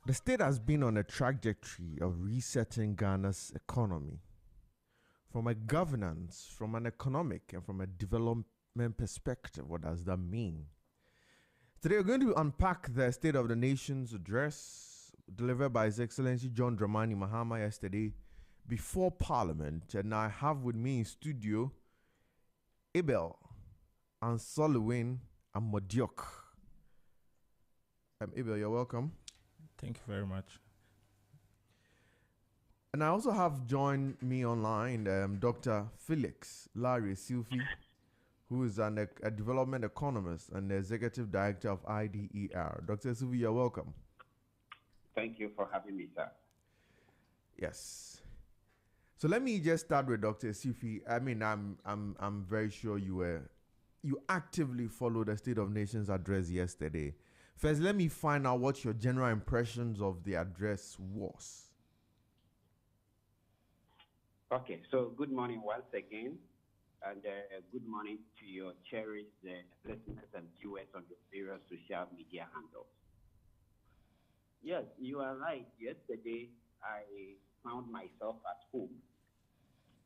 The state has been on a trajectory of resetting Ghana's economy. From a governance, from an economic, and from a development perspective, what does that mean? Today, we're going to unpack the State of the Nation's address delivered by His Excellency John Dramani Mahama yesterday before Parliament. And I have with me in studio Abel and Solowin and Modiok. Abel, you're welcome. Thank you very much. And I also have joined me online Dr. Felix Larry Silfi, who is a development economist and the executive director of IDER. Dr. Silfi, you're welcome. Thank you for having me, sir. Yes. So let me just start with Dr. Silfi. I mean, I'm very sure you actively followed the State of Nations address yesterday. First, let me find out what your general impressions of the address was. Okay, so good morning once again, and good morning to your cherished listeners and viewers on the various social media handles. Yes, you are right. Yesterday, I found myself at home,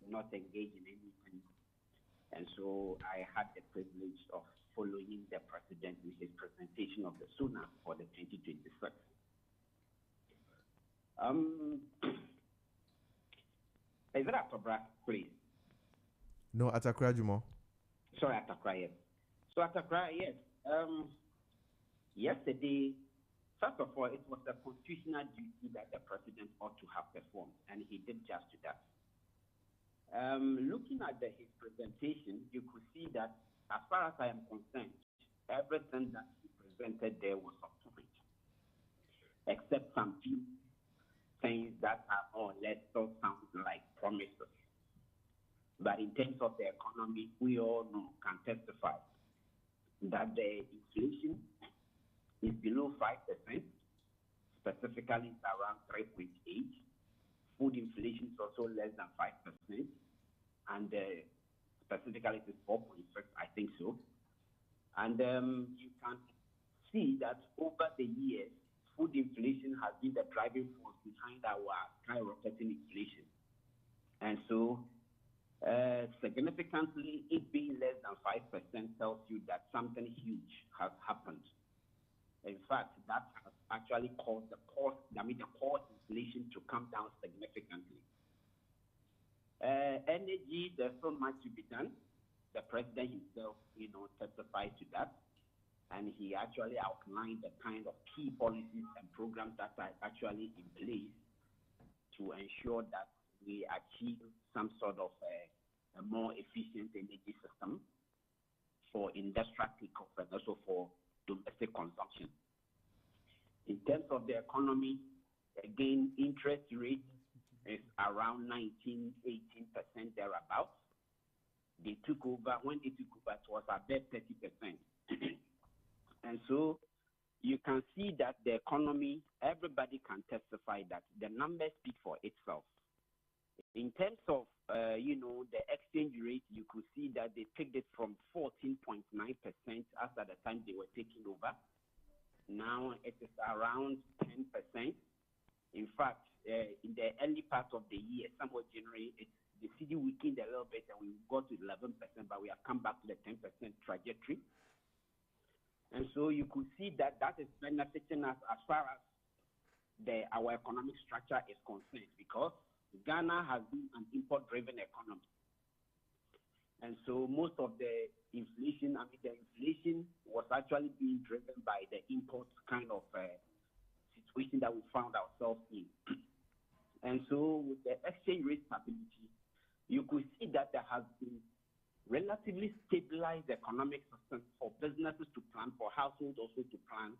not engaged in anything, and so I had the privilege of following the president with his presentation of the SUNA for the 2026. Is it Atobra, please? No, Atakra Jumo. Sorry, Atakra, yes. So Atakra, yes. Yesterday, first of all, it was a constitutional duty that the president ought to have performed, and he did just that. Looking at his presentation, you could see that, as far as I am concerned, everything that he presented there was on point, except some few things that are more or less still sound like promises. But in terms of the economy, we all know, can testify that the inflation is below 5%, specifically it's around 3.8%. Food inflation is also less than 5%, and specifically it is 4.6%, I think so. And you can see that over the years, food inflation has been the driving force behind our skyrocketing inflation. And so, significantly, it being less than 5% tells you that something huge has happened. In fact, that has actually caused the core inflation to come down significantly. Energy, there's so much to be done. The president himself, testified to that. And he actually outlined the kind of key policies and programs that are actually in place to ensure that we achieve some sort of a more efficient energy system for industrial kickoff and also for domestic consumption. In terms of the economy, again, interest rate is around 19-18% thereabouts. They took over, when they took over, it was above 30%. And so you can see that the economy, everybody can testify that the numbers speak for itself. In terms of, the exchange rate, you could see that they picked it from 14.9% as at the time they were taking over. Now it is around 10%. In fact, in the early part of the year, somewhat January, the city weakened a little bit and we got to 11%, but we have come back to the 10% trajectory. And so you could see that is benefiting us as far as our economic structure is concerned, because Ghana has been an import-driven economy. And so most of the inflation was actually being driven by the import kind of situation that we found ourselves in. And so with the exchange rate stability, you could see that there has been relatively stabilized economic system for businesses to plan, for households also to plan,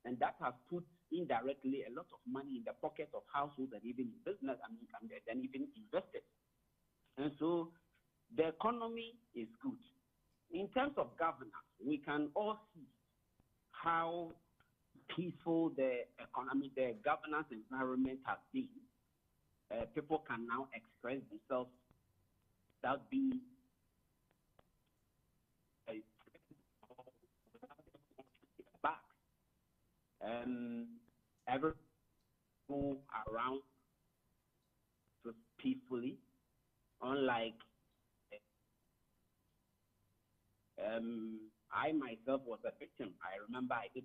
and that has put indirectly a lot of money in the pockets of households and even business, and even investors. And so the economy is good. In terms of governance, we can all see how peaceful the economy, the governance environment has been. People can now express themselves without being Everyone go around peacefully, unlike I myself was a victim. I remember I did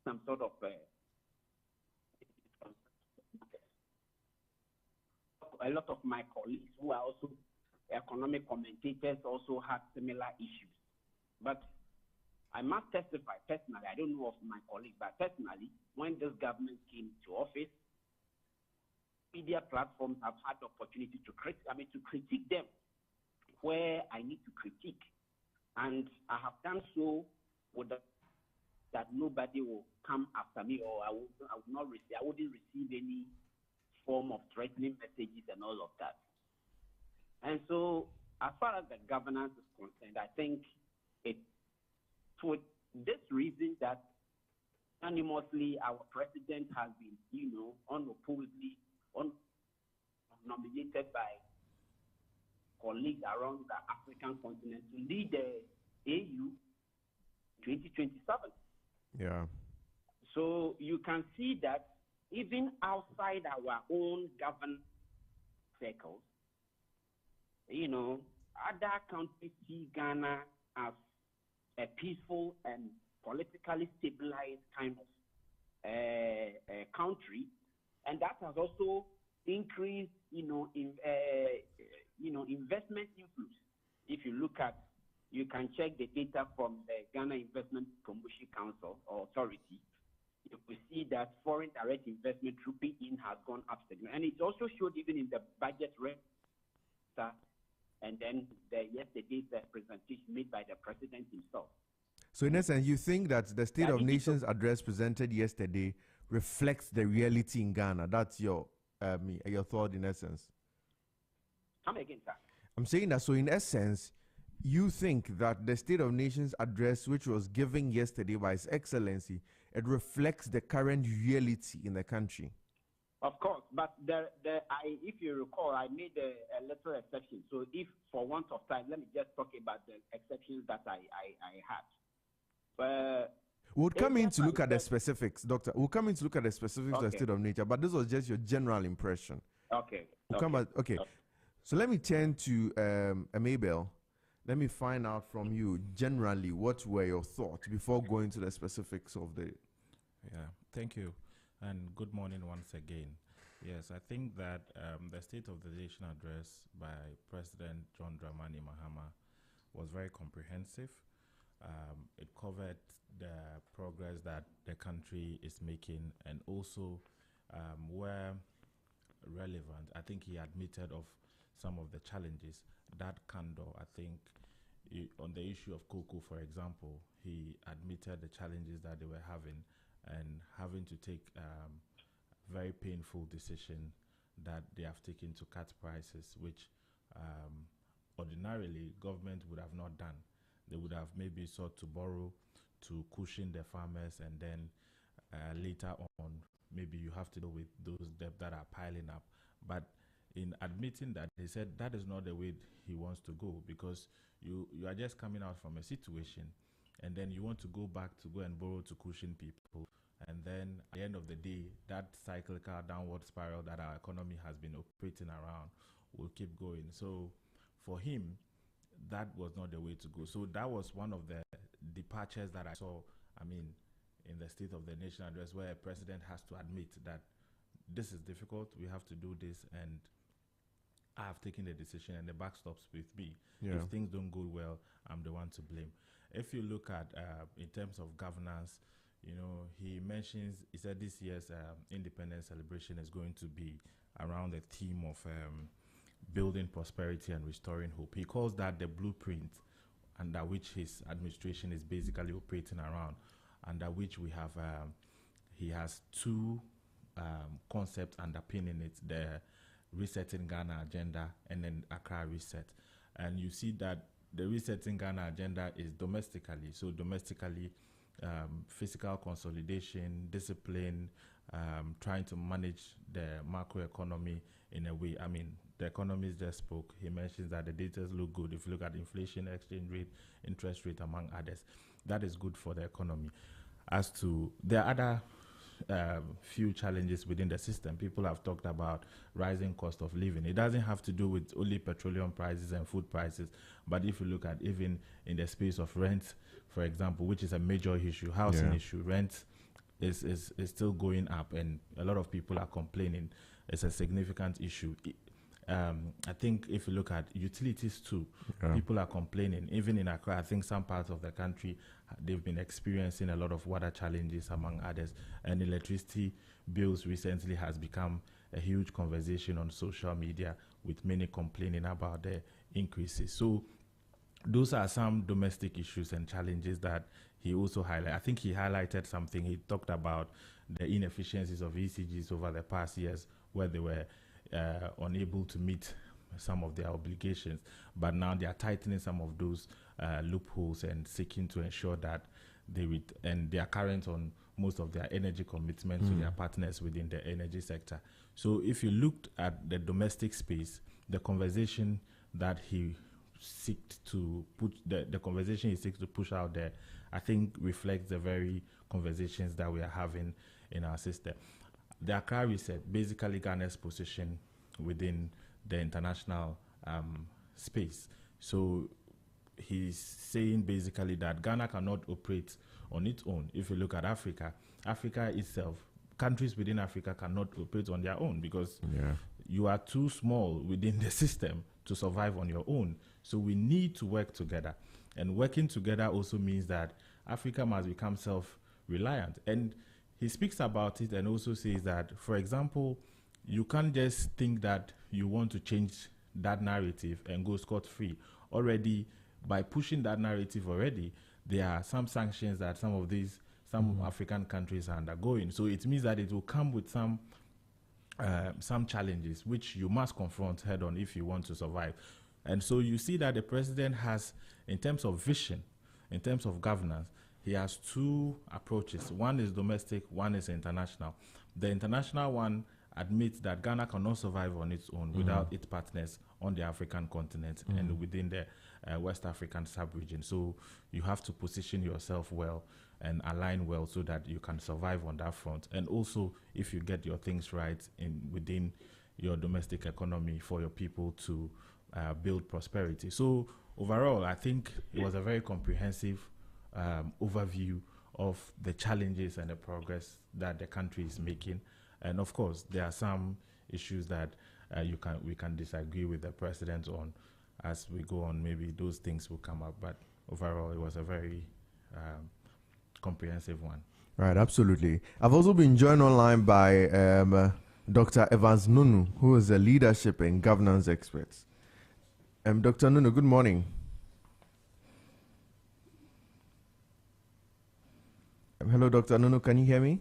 some sort of a lot of my colleagues who are also economic commentators also had similar issues. But I must testify personally, I don't know of my colleagues, but personally, when this government came to office, media platforms have had the opportunity to critique them where I need to critique. And I have done so with that nobody will come after me, or I wouldn't receive any form of threatening messages and all of that. And so, as far as the governance is concerned, I think it's for this reason that unanimously our president has been, unopposedly nominated by colleagues around the African continent to lead the AU 2027. Yeah. So you can see that even outside our own government circles, other countries see Ghana as a peaceful and politically stabilized kind of country, and that has also increased, investment influence. If you look at, you can check the data from the Ghana Investment Promotion Council or Authority. You will see that foreign direct investment through PIN has gone up significantly, and it also showed even in the budget register, and then yesterday's presentation made by the president himself. So in essence, you think that the State of Nations address presented yesterday reflects the reality in Ghana? That's your thought in essence? Come again, sir. I'm saying that, so in essence, you think that the State of Nations address, which was given yesterday by His Excellency, it reflects the current reality in the country? Of course, but if you recall, I made a little exception. So if, for want of time, let me just talk about the exceptions that I had. We'll come in to look at the specifics, Doctor. We'll come in to look at the specifics of the State of Nature, but this was just your general impression. Okay. Okay. So let me turn to Mabel. Let me find out from you, generally, what were your thoughts before going to the specifics of the... Yeah, thank you. And good morning once again. Yes, I think that the State of the Nation address by President John Dramani Mahama was very comprehensive. It covered the progress that the country is making, and also where relevant, I think he admitted of some of the challenges. That candor, I think, on the issue of cocoa, for example, he admitted the challenges that they were having and having to take very painful decision that they have taken to cut prices, which ordinarily government would have not done. They would have maybe sought to borrow to cushion the farmers, and then later on, maybe you have to deal with those debts that are piling up. But in admitting that, he said that is not the way he wants to go, because you are just coming out from a situation, and then you want to go back to go and borrow to cushion people. And then at the end of the day, that cyclical downward spiral that our economy has been operating around will keep going. So for him, that was not the way to go. So that was one of the departures that I saw, in the State of the Nation address, where a president has to admit that this is difficult, we have to do this, and I have taken the decision, and the buck stops with me. Yeah. If things don't go well, I'm the one to blame. If you look at, in terms of governance, he said this year's independence celebration is going to be around the theme of building prosperity and restoring hope. He calls that the blueprint under which his administration is basically operating around, under which we have, he has two concepts underpinning it, the Resetting Ghana agenda and then Accra Reset. And you see that the Resetting Ghana agenda is domestically. So domestically, fiscal consolidation, discipline, trying to manage the macroeconomy in a way. The economist just spoke. He mentions that the data look good. If you look at inflation, exchange rate, interest rate, among others. that is good for the economy. As to there are other few challenges within the system. People have talked about rising cost of living. It doesn't have to do with only petroleum prices and food prices, but if you look at even in the space of rent, for example, which is a major issue, housing issue, rent is still going up, and a lot of people are complaining. It's a significant issue. I think if you look at utilities too, people are complaining. Even in Accra, I think some parts of the country, they've been experiencing a lot of water challenges, among others. And electricity bills recently has become a huge conversation on social media, with many complaining about the increases. So those are some domestic issues and challenges that he also highlighted. I think he highlighted something. He talked about the inefficiencies of ECGs over the past years, where they were unable to meet some of their obligations, but now they are tightening some of those loopholes and seeking to ensure that they are current on most of their energy commitments to their partners within the energy sector. So if you looked at the domestic space, the conversation that he seeks to put, the conversation he seeks to push out there, I think reflects the very conversations that we are having in our system. The Accra Reset, basically Ghana's position within the international space. So he's saying basically that Ghana cannot operate on its own. If you look at Africa, Africa itself, countries within Africa cannot operate on their own, because you are too small within the system to survive on your own. So we need to work together. And working together also means that Africa must become self-reliant. And he speaks about it and also says that, for example, you can't just think that you want to change that narrative and go scot-free. Already, by pushing that narrative already, there are some sanctions that some African countries are undergoing. So it means that it will come with some challenges which you must confront head on if you want to survive. And so you see that the president has, in terms of vision, in terms of governance, he has two approaches. One is domestic, one is international. The international one admits that Ghana cannot survive on its own without its partners on the African continent and within the West African sub-region. So you have to position yourself well and align well so that you can survive on that front. And also, if you get your things right within your domestic economy for your people to build prosperity. So overall, I think it was a very comprehensive overview of the challenges and the progress that the country is making. And of course, there are some issues that we can disagree with the president on as we go on. Maybe those things will come up, but overall, it was a very comprehensive one. Right, absolutely. I've also been joined online by Dr. Evans Nunu, who is a leadership and governance expert. Dr. Nunu, good morning. Hello, Dr. Nunu, can you hear me?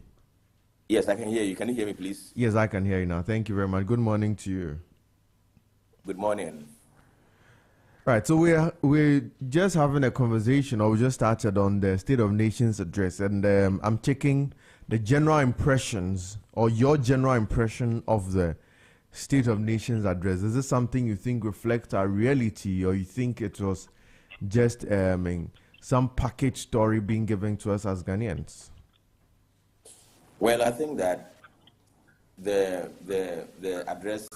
Yes, I can hear you. Can you hear me, please? Yes, I can hear you now. Thank you very much. Good morning to you. Good morning. Right, so we're just having a conversation, or we just started on the State of Nations address, and I'm checking the general impressions, or your general impression of the State of Nations address. Is this something you think reflects our reality, or you think it was just some package story being given to us as Ghanaians? Well, I think that the address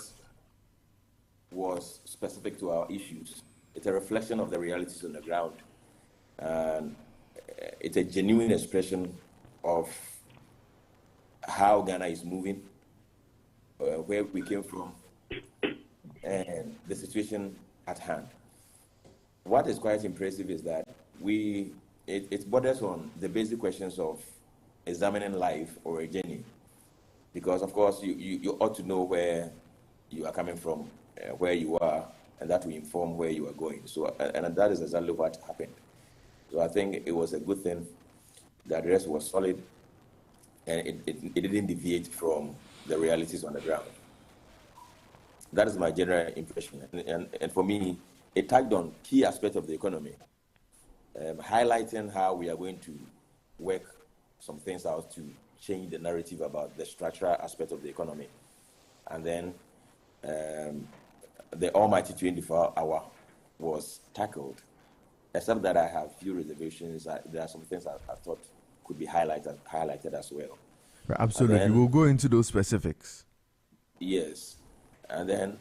was specific to our issues. It's a reflection of the realities on the ground. And it's a genuine expression of how Ghana is moving, where we came from, and the situation at hand. What is quite impressive is that it borders on the basic questions of examining life or a journey, because of course you ought to know where you are coming from, where you are, and that will inform where you are going. So, and that is exactly what happened. So I think it was a good thing. The address was solid, and it didn't deviate from the realities on the ground. That is my general impression. And for me, it tagged on key aspects of the economy, highlighting how we are going to work some things out to change the narrative about the structural aspect of the economy. And then the almighty 24-hour was tackled. except that I have few reservations. There are some things I thought could be highlighted as well. Absolutely. Then, we'll go into those specifics. Yes. And then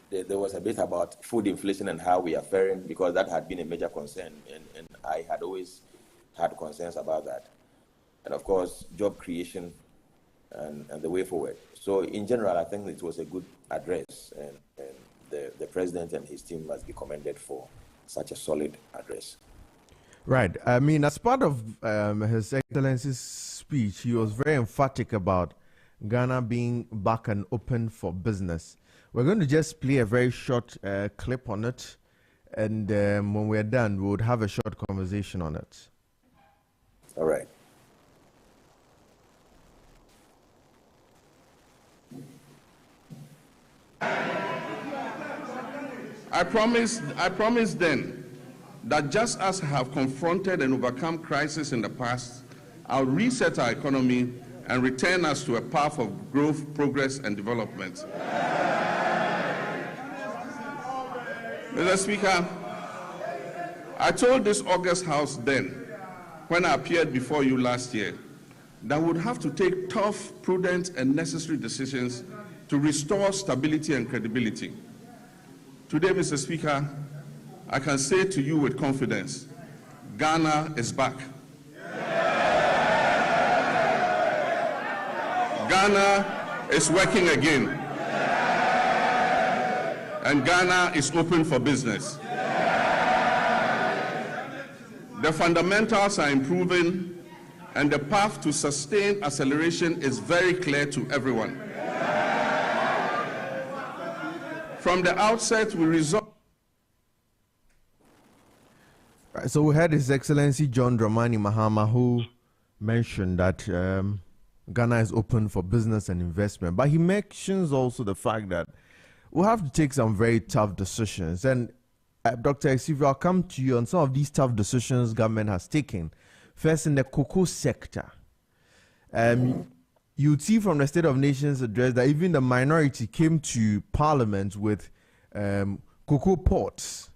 there was a bit about food inflation and how we are faring, because that had been a major concern, and I had always had concerns about that. And of course, job creation and the way forward. So in general, I think it was a good address, and the president and his team must be commended for such a solid address. Right. I mean, as part of His Excellency's speech, he was very emphatic about Ghana being back and open for business. We're going to just play a very short clip on it, and when we're done, we would have a short conversation on it. All right. I promised then that just as I have confronted and overcome crisis in the past, I'll reset our economy and return us to a path of growth, progress, and development. Mr. Speaker, I told this August House then, when I appeared before you last year, that we would have to take tough, prudent, and necessary decisions to restore stability and credibility. Today, Mr. Speaker, I can say to you with confidence, Ghana is back. Ghana is working again. And Ghana is open for business. The fundamentals are improving, and the path to sustained acceleration is very clear to everyone. From the outset, we resolved. So we had His Excellency John Dramani Mahama, who mentioned that Ghana is open for business and investment. But he mentions also the fact that we'll have to take some very tough decisions. And Dr. Exivio, I'll come to you on some of these tough decisions government has taken. First, in the cocoa sector. You'd see from the State of Nations address that even the minority came to Parliament with cocoa pots,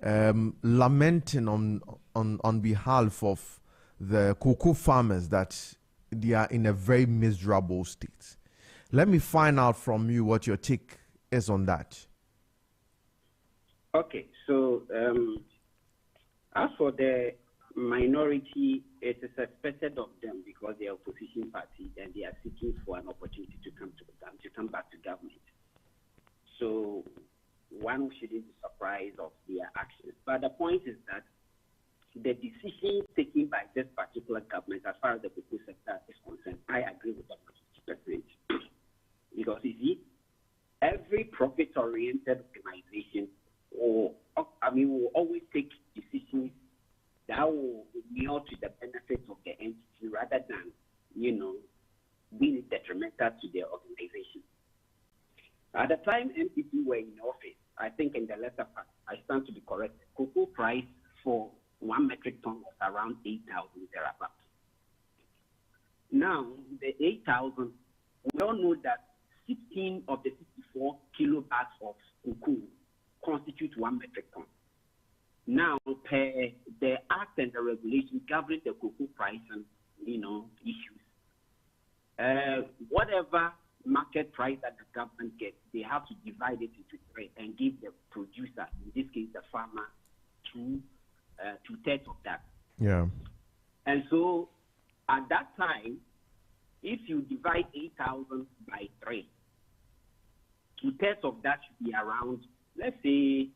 lamenting on behalf of the cocoa farmers that they are in a very miserable state. Let me find out from you what your take is on that. Okay, so as for the minority, it is expected of them because they are opposition party and they are seeking for an opportunity to come back to government. So one shouldn't be surprised of their actions. But the point is that the decision taken by this particular government as far as the cocoa sector is concerned, I agree with that 50%. Because you see, every profit-oriented organization will always take decisions that will kneel to the benefits of the entity rather than, being detrimental to their organization. At the time NPP were in office, I think in the latter part, I stand to be correct, cocoa price for 1 metric ton was around 8,000 thereabouts. Now, the 8,000, we all know that 16 of the 54 kilobags of cocoa constitute 1 metric ton. Now, per the act and the regulation governing the cocoa price and, issues, whatever market price that the government gets, they have to divide it into three and give the producer, in this case the farmer, two-thirds of that. Yeah. And so at that time, if you divide 8,000 by 3, 2/3 of that should be around, let's say,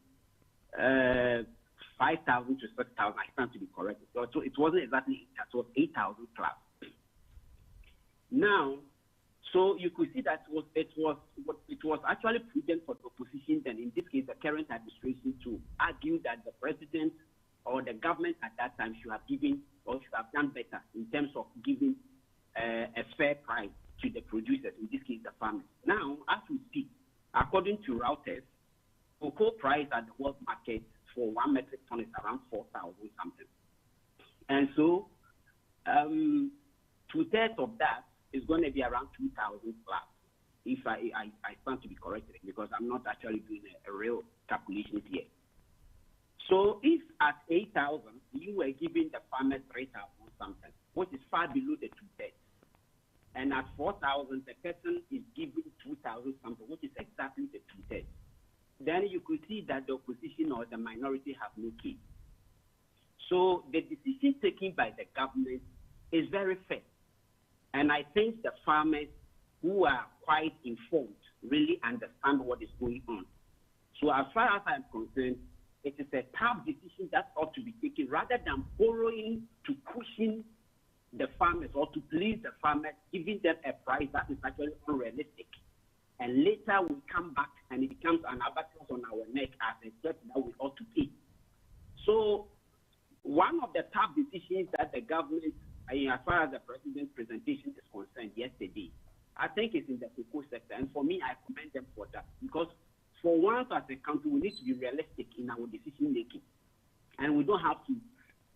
5,000 to 6,000. I stand to be correct. So it wasn't exactly 8,000, it was 8,000 plus. Now, so you could see that it was actually prudent for the opposition, and in this case, the current administration, to argue that the president or the government at that time should have given or should have done better in terms of giving a fair price to the producers, in this case, the farmers. Now, as we speak, according to Reuters, cocoa price at the world market for 1 metric ton is around 4,000 something. And so, 2/3 of that is going to be around 2,000 plus, if I stand to be corrected, because I'm not actually doing a real calculation here. So if at 8,000 you were giving the farmers 3,000 something, which is far below the 2/3, and at 4,000 the person is giving 2,000 something, which is exactly the 2/3, then you could see that the opposition or the minority have no case. So the decision taken by the government is very fair, and I think the farmers who are quite informed really understand what is going on. So as far as I'm concerned, it is a tough decision that ought to be taken rather than borrowing to cushion the farmers or to please the farmers, giving them a price that is actually unrealistic. And later we come back and it becomes an albatross on our neck as a debt that we ought to pay. So one of the tough decisions that the government, as far as the president's presentation is concerned yesterday, I think it's in the cocoa sector. And for me, I commend them for that. Because for once as a country, we need to be realistic in our decision making. And we don't have to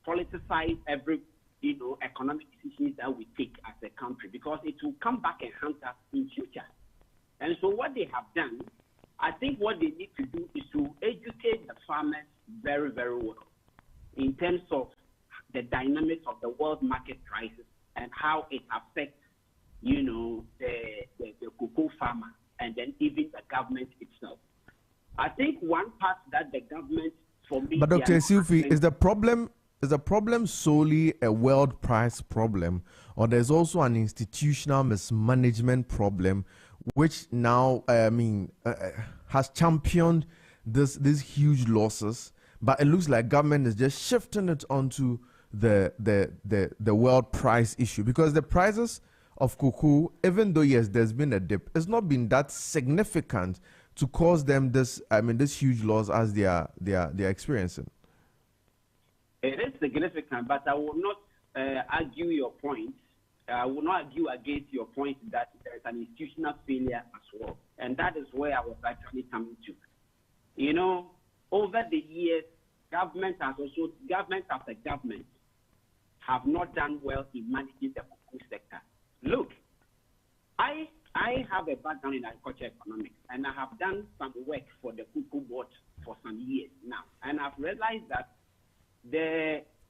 politicize every economic decisions that we take as a country, because it will come back and haunt us in future. And so what they have done, I think what they need to do is to educate the farmers very, very well in terms of the dynamics of the world market prices and how it affects, the cocoa farmer and then even the government itself. I think one part that the government, for me, but Dr. Silfi, is the problem solely a world price problem, or there's also an institutional mismanagement problem, which now has championed these huge losses, but it looks like government is just shifting it onto the world price issue, because the prices of cocoa, even though yes there's been a dip, it's not been that significant to cause them this huge loss as they are experiencing. It is significant, but I will not argue your point. I will not argue against your point that there is an institutional failure as well. And that is where I was actually coming to. Over the years, government after government have not done well in managing the cocoa sector. Look, I have a background in agriculture economics, and I have done some work for the Cocoa Board for some years now. And I've realized that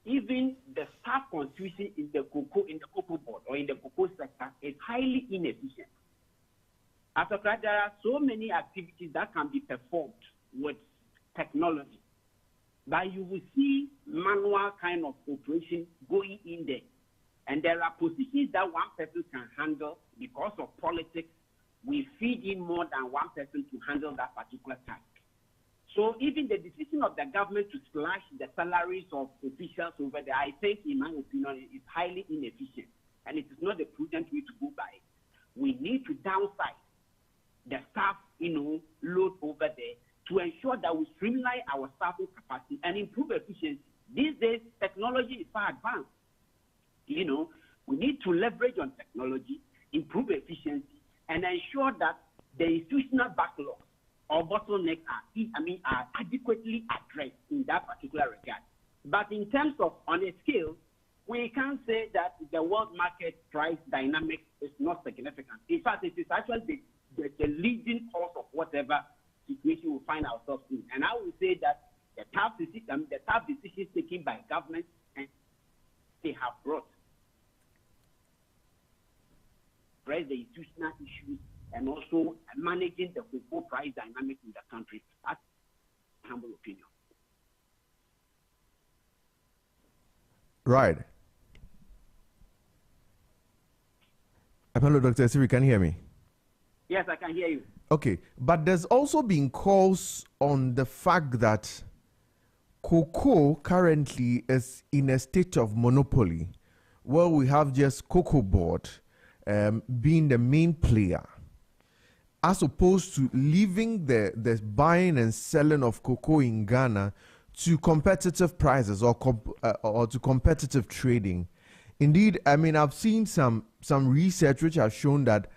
even the staff constitution in the cocoa board or in the cocoa sector is highly inefficient. After that, there are so many activities that can be performed with technology, but you will see manual kind of operation going in there. And there are positions that one person can handle. Because of politics, we feed in more than one person to handle that particular task. So even the decision of the government to slash the salaries of officials over there, I think, in my opinion, is highly inefficient. And it is not a prudent way to go by. We need to downsize the staff, load over there to ensure that we streamline our staffing capacity and improve efficiency. These days, technology is far advanced. We need to leverage on technology, improve efficiency, and ensure that the institutional backlogs or bottlenecks are adequately addressed in that particular regard. But in terms of on a scale, we can't say that the world market price dynamics is not significant. In fact, it is actually the leading cause of whatever situation we find ourselves in. And I would say that the tough decisions taken by government and they have brought the institutional issues and also managing the cocoa price dynamics in the country. That's my humble opinion. Right. Hello, Dr. Siri, can you hear me? Yes, I can hear you. Okay, but there's also been calls on the fact that cocoa currently is in a state of monopoly, where we have just Cocoa Board being the main player, as opposed to leaving the buying and selling of cocoa in Ghana to competitive prices or to competitive trading. Indeed, I've seen some research which has shown that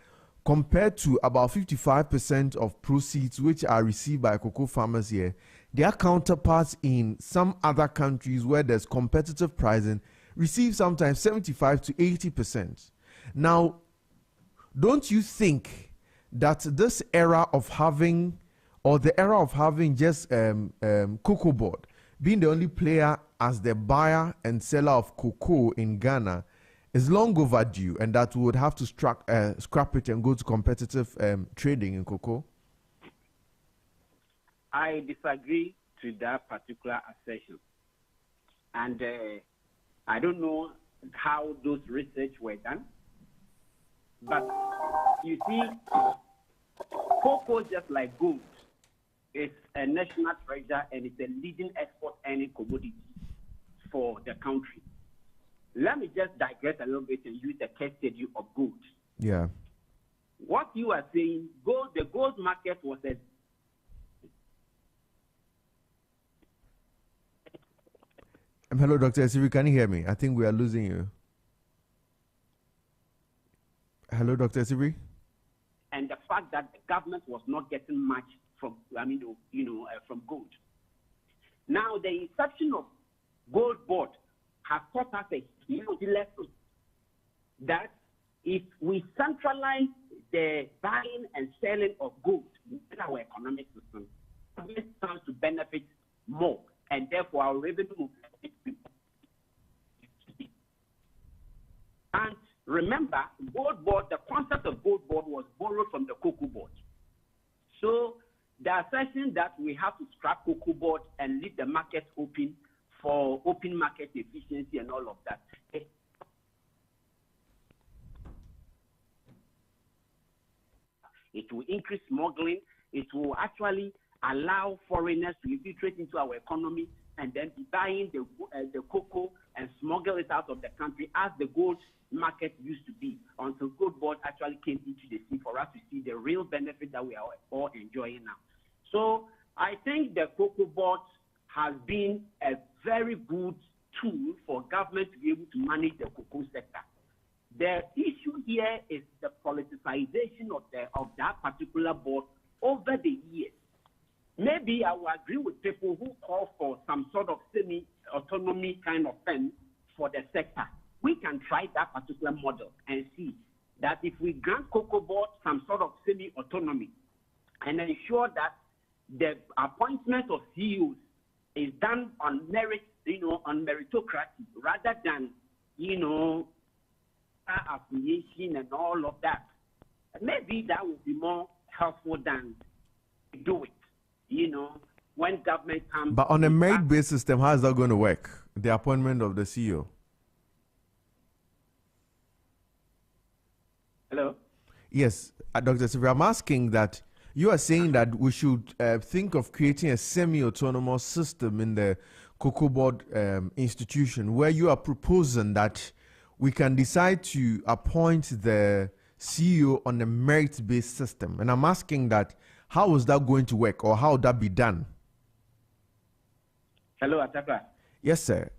compared to about 55% of proceeds which are received by cocoa farmers here, their counterparts in some other countries where there's competitive pricing receive sometimes 75 to 80%. Now, don't you think that this era of having, or the era of having just Cocoa Board being the only player as the buyer and seller of cocoa in Ghana is long overdue, and that we would have to scrap it and go to competitive trading in cocoa? I disagree to that particular assertion. And I don't know how those research were done. But you see, cocoa, just like gold, is a national treasure and it's a leading export earning commodity for the country. Let me just digress a little bit and use the case study of gold. Yeah. What you are saying, the gold market was a hello, Dr. Esiri, can you hear me? I think we are losing you. Hello, Dr. Esiri? And the fact that the government was not getting much from, from gold. Now, the inception of Gold Board has taught us a huge lesson that if we centralize the buying and selling of gold in our economic system, it stands to benefit more, and therefore our revenue will benefit. And remember, Gold Board, the concept of Gold Board was borrowed from the Cocoa Board. So the assertion that we have to scrap Cocoa Board and leave the market open for open market efficiency and all of that, it will increase smuggling. It will actually allow foreigners to infiltrate into our economy and then be buying the cocoa and smuggle it out of the country as the gold market used to be, until Gold Board actually came into the sea for us to see the real benefit that we are all enjoying now. So I think the Cocoa Board has been a very good tool for government to be able to manage the cocoa sector. The issue here is the politicization of that particular board over the years. Maybe I will agree with people who call for some sort of semi-autonomy kind of thing for the sector. We can try that particular model and see that if we grant Cocoa Board some sort of semi-autonomy and ensure that the appointment of CEOs is done on merit, on meritocracy rather than, affiliation and all of that, maybe that would be more helpful than do it, when government comes. But on a merit-based system, how is that going to work? The appointment of the CEO? Hello? Yes, Dr. Sivri, I'm asking that you are saying that we should think of creating a semi-autonomous system in the Cocoa Board institution, where you are proposing that we can decide to appoint the CEO on a merit-based system. And I'm asking that, how is that going to work, or how would that be done? Hello, Ataka. Yes, sir.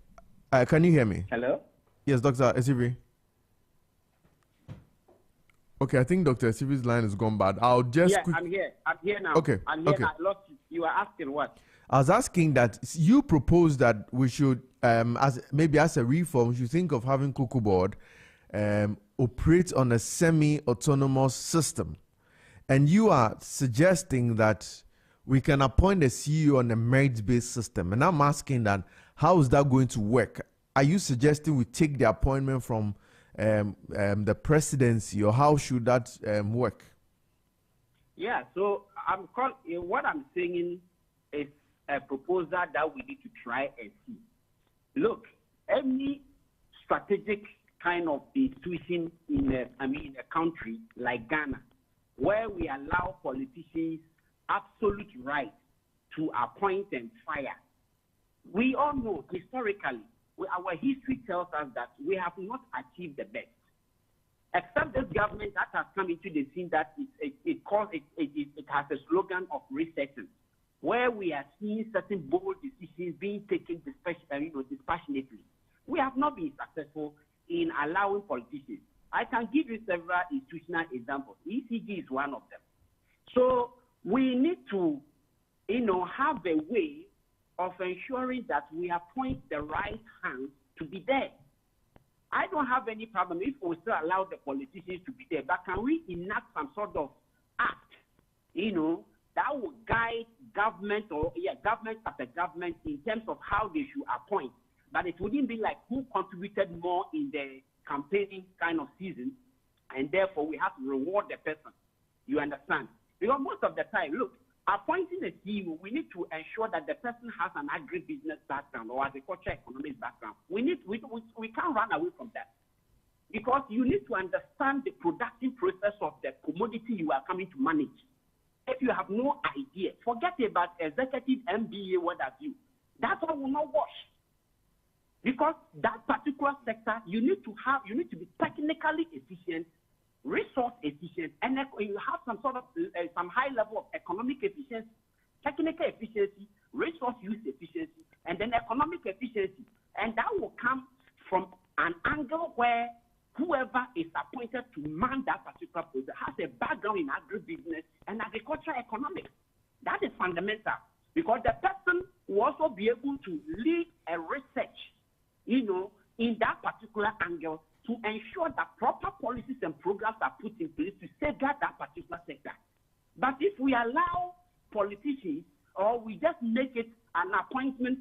Can you hear me? Hello? Yes, Dr. Esiri. Okay, I think Dr. Esiri's line has gone bad. I'll just... Yeah, I'm here. I'm here now. Okay, I'm here. okay. I lost you. You were asking what? I was asking that you propose that we should, as a reform, we should think of having Cocoa Board operate on a semi-autonomous system. And you are suggesting that we can appoint a CEO on a merit-based system. And I'm asking that, how is that going to work? Are you suggesting we take the appointment from the presidency, or how should that work? Yeah, so what I'm saying is a proposal that we need to try and see. Look, any strategic kind of institution in a country like Ghana, where we allow politicians absolute right to appoint and fire, we all know historically, our history tells us that we have not achieved the best. Except this government that has come into the scene that it has a slogan of resetting, where we are seeing certain bold decisions being taken dispassionately. We have not been successful in allowing politicians. I can give you several institutional examples. ECG is one of them. So we need to, have a way of ensuring that we appoint the right hands to be there. I don't have any problem if we still allow the politicians to be there, but can we enact some sort of act, that will guide government government after government in terms of how they should appoint. But it wouldn't be like who contributed more in the campaigning kind of season, and therefore we have to reward the person. You understand? Because most of the time, look, appointing a CEO, we need to ensure that the person has an agribusiness background or agriculture economics background. We can't run away from that. Because you need to understand the production process of the commodity you are coming to manage. If you have no idea, forget about executive MBA, what have you. That one will not wash. Because that particular sector, you need to be technically efficient, resource efficient, and you have some sort of some high level of economic efficiency, technical efficiency, resource use efficiency, and then economic efficiency. And that will come from an angle where whoever is appointed to man that particular process has a background in agribusiness and agricultural economics. That is fundamental, because the person will also be able to lead a research, in that particular angle to ensure that proper policies and programs are put in place to safeguard that particular sector. But if we allow politicians, or we just make it an appointment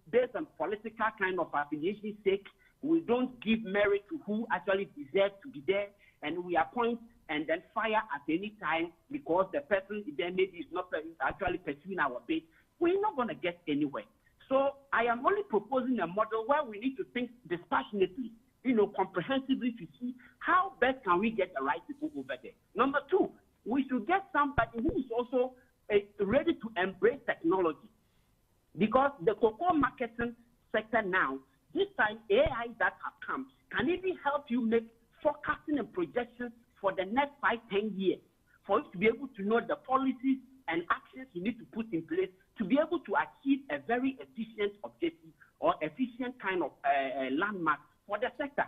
based on political kind of affiliation sake, we don't give merit to who actually deserves to be there, and we appoint and then fire at any time because the person then maybe is not actually pursuing our bid, we're not going to get anywhere. So I am only proposing a model where we need to think dispassionately, comprehensively, to see how best can we get the right people over there. Number two, we should get somebody who is also ready to embrace technology, because the cocoa marketing sector now, this time AI that have come can even help you make forecasting and projections for the next 5-10 years, for you to be able to know the policies and actions you need to put in place to be able to achieve a very efficient objective or efficient kind of landmark for the sector.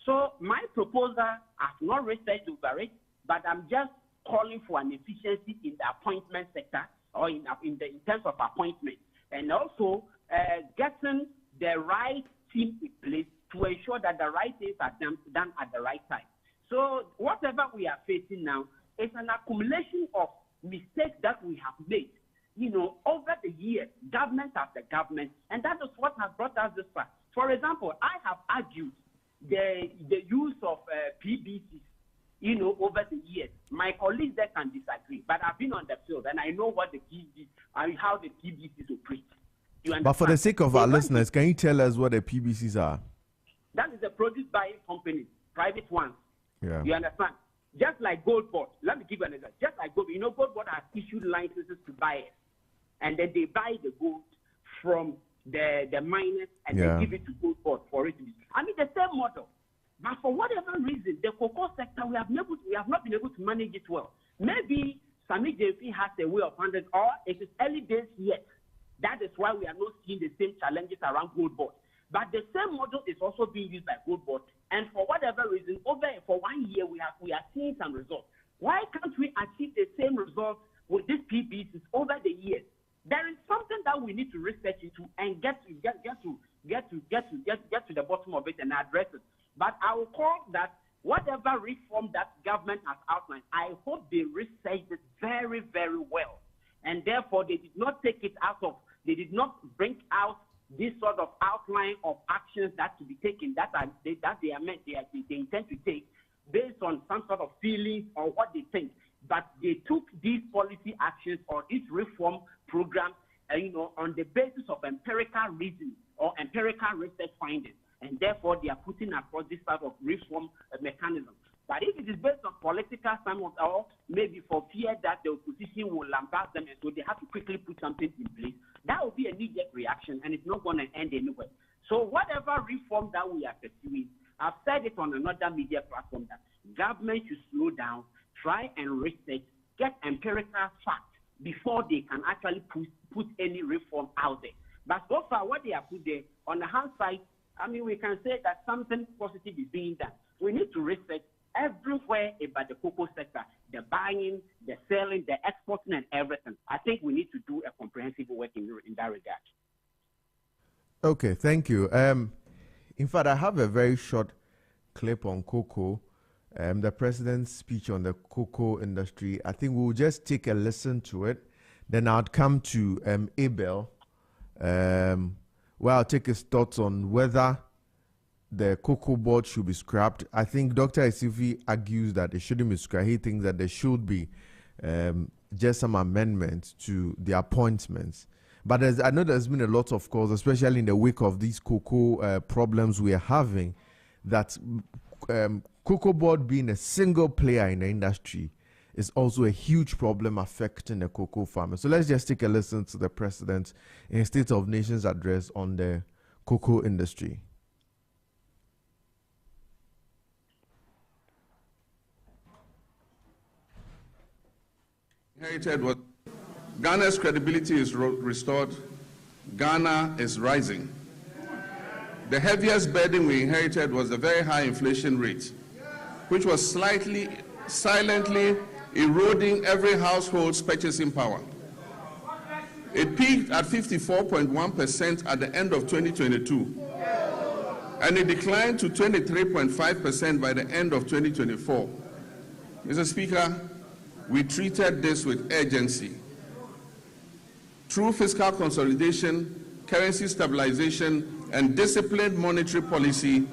So my proposal, I've not researched over it, but I'm just calling for an efficiency in the appointment sector, or in terms of appointment, and also getting the right team in place to ensure that the right things are done at the right time. So whatever we are facing now is an accumulation of mistakes that we have made, over the years, government after government, and that is what has brought us this far. For example, I have argued the use of PBCs, over the years. My colleagues there can disagree, but I've been on the field and I know what the PBCs and how the PBCs operate. But for the sake of our listeners, can you tell us what the PBCs are? That is a produce buying company, private ones. Yeah. You understand? Just like Gold Board. Let me give you an example. Just like Gold Board has issued licenses to buyers, and then they buy the gold from the miners and they give it to Gold Board for it to be. The same model. But for whatever reason, the cocoa sector, we have not been able to manage it well. Maybe Sammy JP has a way of handling, or it is early days yet. That is why we are not seeing the same challenges around Gold Board. But the same model is also being used by Gold Board. And for whatever reason, for 1 year, we are seeing some results. Why can't we achieve the same results with these PBCs over the years? There is something that we need to research into and get to the bottom of it and address it. But I will call that whatever reform that government has outlined, I hope they researched it very, very well. And therefore, they did not they did not bring out this sort of outline of actions that to be taken that they intend to take based on some sort of feelings or what they think. But they took these policy actions or these reform programs, on the basis of empirical reasoning or empirical research findings. And therefore, they are putting across this sort of reform mechanism. But if it is based on political or maybe for fear that the opposition will lambast them, and so they have to quickly put something in place, that will be a knee-jerk reaction, and it's not going to end anywhere. So whatever reform that we are pursuing, I've said it on another media platform that government should slow down, try and research, get empirical facts before they can actually put any reform out there. But so far, what they have put there, on the hand side, we can say that something positive is being done. We need to research everywhere about the cocoa sector, the buying, the selling, the exporting, and everything. I think we need to do a comprehensive work in that regard. Okay, thank you. In fact, I have a very short clip on cocoa the president's speech on the cocoa industry. I think we'll just take a listen to it. Then I'll come to Abel, where I'll take his thoughts on whether the cocoa board should be scrapped. I think Dr. Asifi argues that it shouldn't be scrapped. He thinks that there should be just some amendments to the appointments. But I know there's been a lot of calls, especially in the wake of these cocoa problems we are having, that cocoa board being a single player in the industry is also a huge problem affecting the cocoa farmers. So let's just take a listen to the president in his State of Nations address on the cocoa industry. Inherited what Ghana's credibility is restored. Ghana is rising. The heaviest burden we inherited was the very high inflation rate, which was silently eroding every household's purchasing power. It peaked at 54.1% at the end of 2022, and it declined to 23.5% by the end of 2024. Mr. Speaker, we treated this with urgency. Through fiscal consolidation, currency stabilization, and disciplined monetary policy,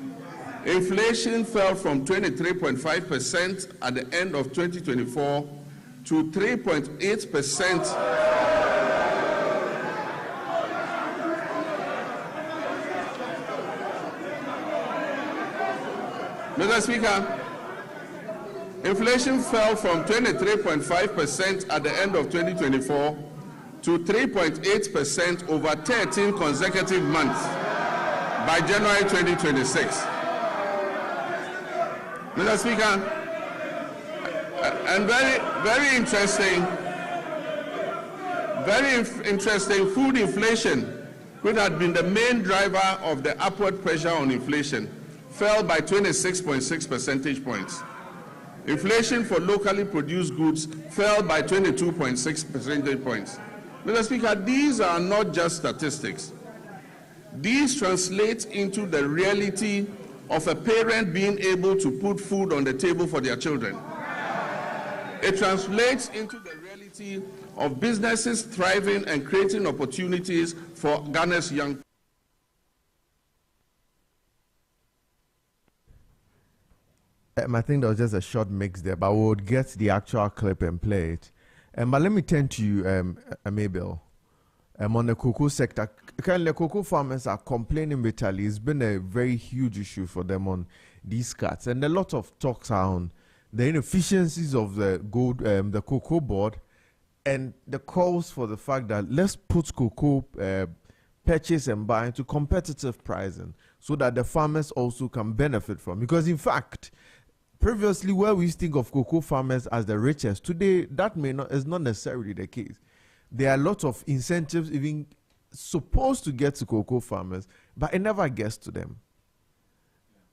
inflation fell from 23.5% at the end of 2024 to 3.8%. Mr. Speaker, inflation fell from 23.5% at the end of 2024 to 3.8% over 13 consecutive months by January 2026. Mr. Speaker, and very interesting, food inflation, which had been the main driver of the upward pressure on inflation, fell by 26.6 percentage points. Inflation for locally produced goods fell by 22.6 percentage points. Mr. Speaker, these are not just statistics. These translate into the reality of a parent being able to put food on the table for their children. It translates into the reality of businesses thriving and creating opportunities for Ghana's young people. I think that was just a short mix there, but we'll get the actual clip and play it. But let me turn to you, Mabel. On the cocoa sector, currently cocoa farmers are complaining bitterly. It's been a very huge issue for them on these cuts, and a lot of talks are on the inefficiencies of the cocoa board, and the calls for the fact that let's put cocoa purchase and buy into competitive pricing so that the farmers also can benefit from. Because in fact, previously, where we think of cocoa farmers as the richest, today that is not necessarily the case. There are lots of incentives even supposed to get to cocoa farmers, but it never gets to them.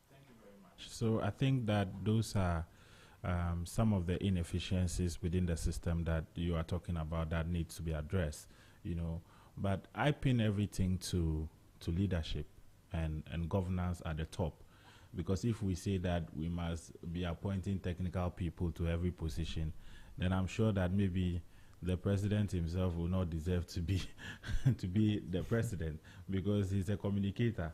Thank you very much. So I think that those are some of the inefficiencies within the system that you are talking about that needs to be addressed. But I pin everything to leadership and governance at the top. Because if we say that we must be appointing technical people to every position, then I'm sure that maybe the president himself will not deserve to be to be the president, because he's a communicator.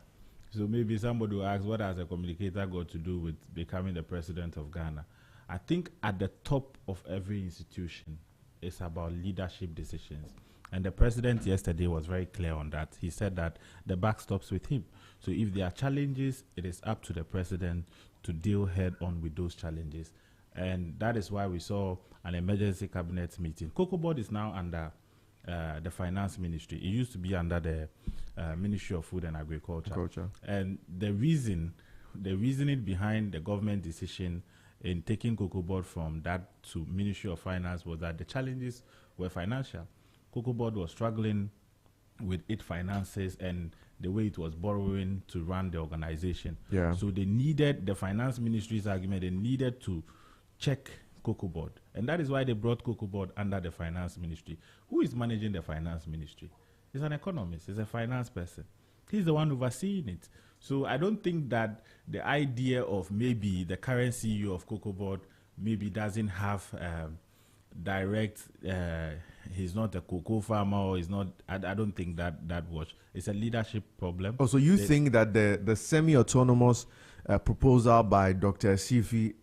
So maybe somebody will ask, what has a communicator got to do with becoming the president of Ghana? I think at the top of every institution, it's about leadership decisions. And the president yesterday was very clear on that. He said that the buck stops with him. So if there are challenges, it is up to the president to deal head on with those challenges. And that is why we saw an emergency cabinet meeting. Cocoa Board is now under the finance ministry. It used to be under the Ministry of Food and Agriculture. And the reasoning behind the government decision in taking Cocoa Board from that to Ministry of Finance was that the challenges were financial. Cocoa Board was struggling with its finances and the way it was borrowing to run the organization. Yeah. So they needed, the finance ministry's argument, they needed to check Cocoa Board. And that is why they brought Cocoa Board under the finance ministry. Who is managing the finance ministry? He's an economist, he's a finance person. He's the one overseeing it. So I don't think that the idea of maybe the current CEO of Cocoa Board maybe doesn't have direct, he's not a cocoa farmer, or he's not, I don't think that was. It's a leadership problem. Oh, so you think that the semi-autonomous proposal by Dr. Sifi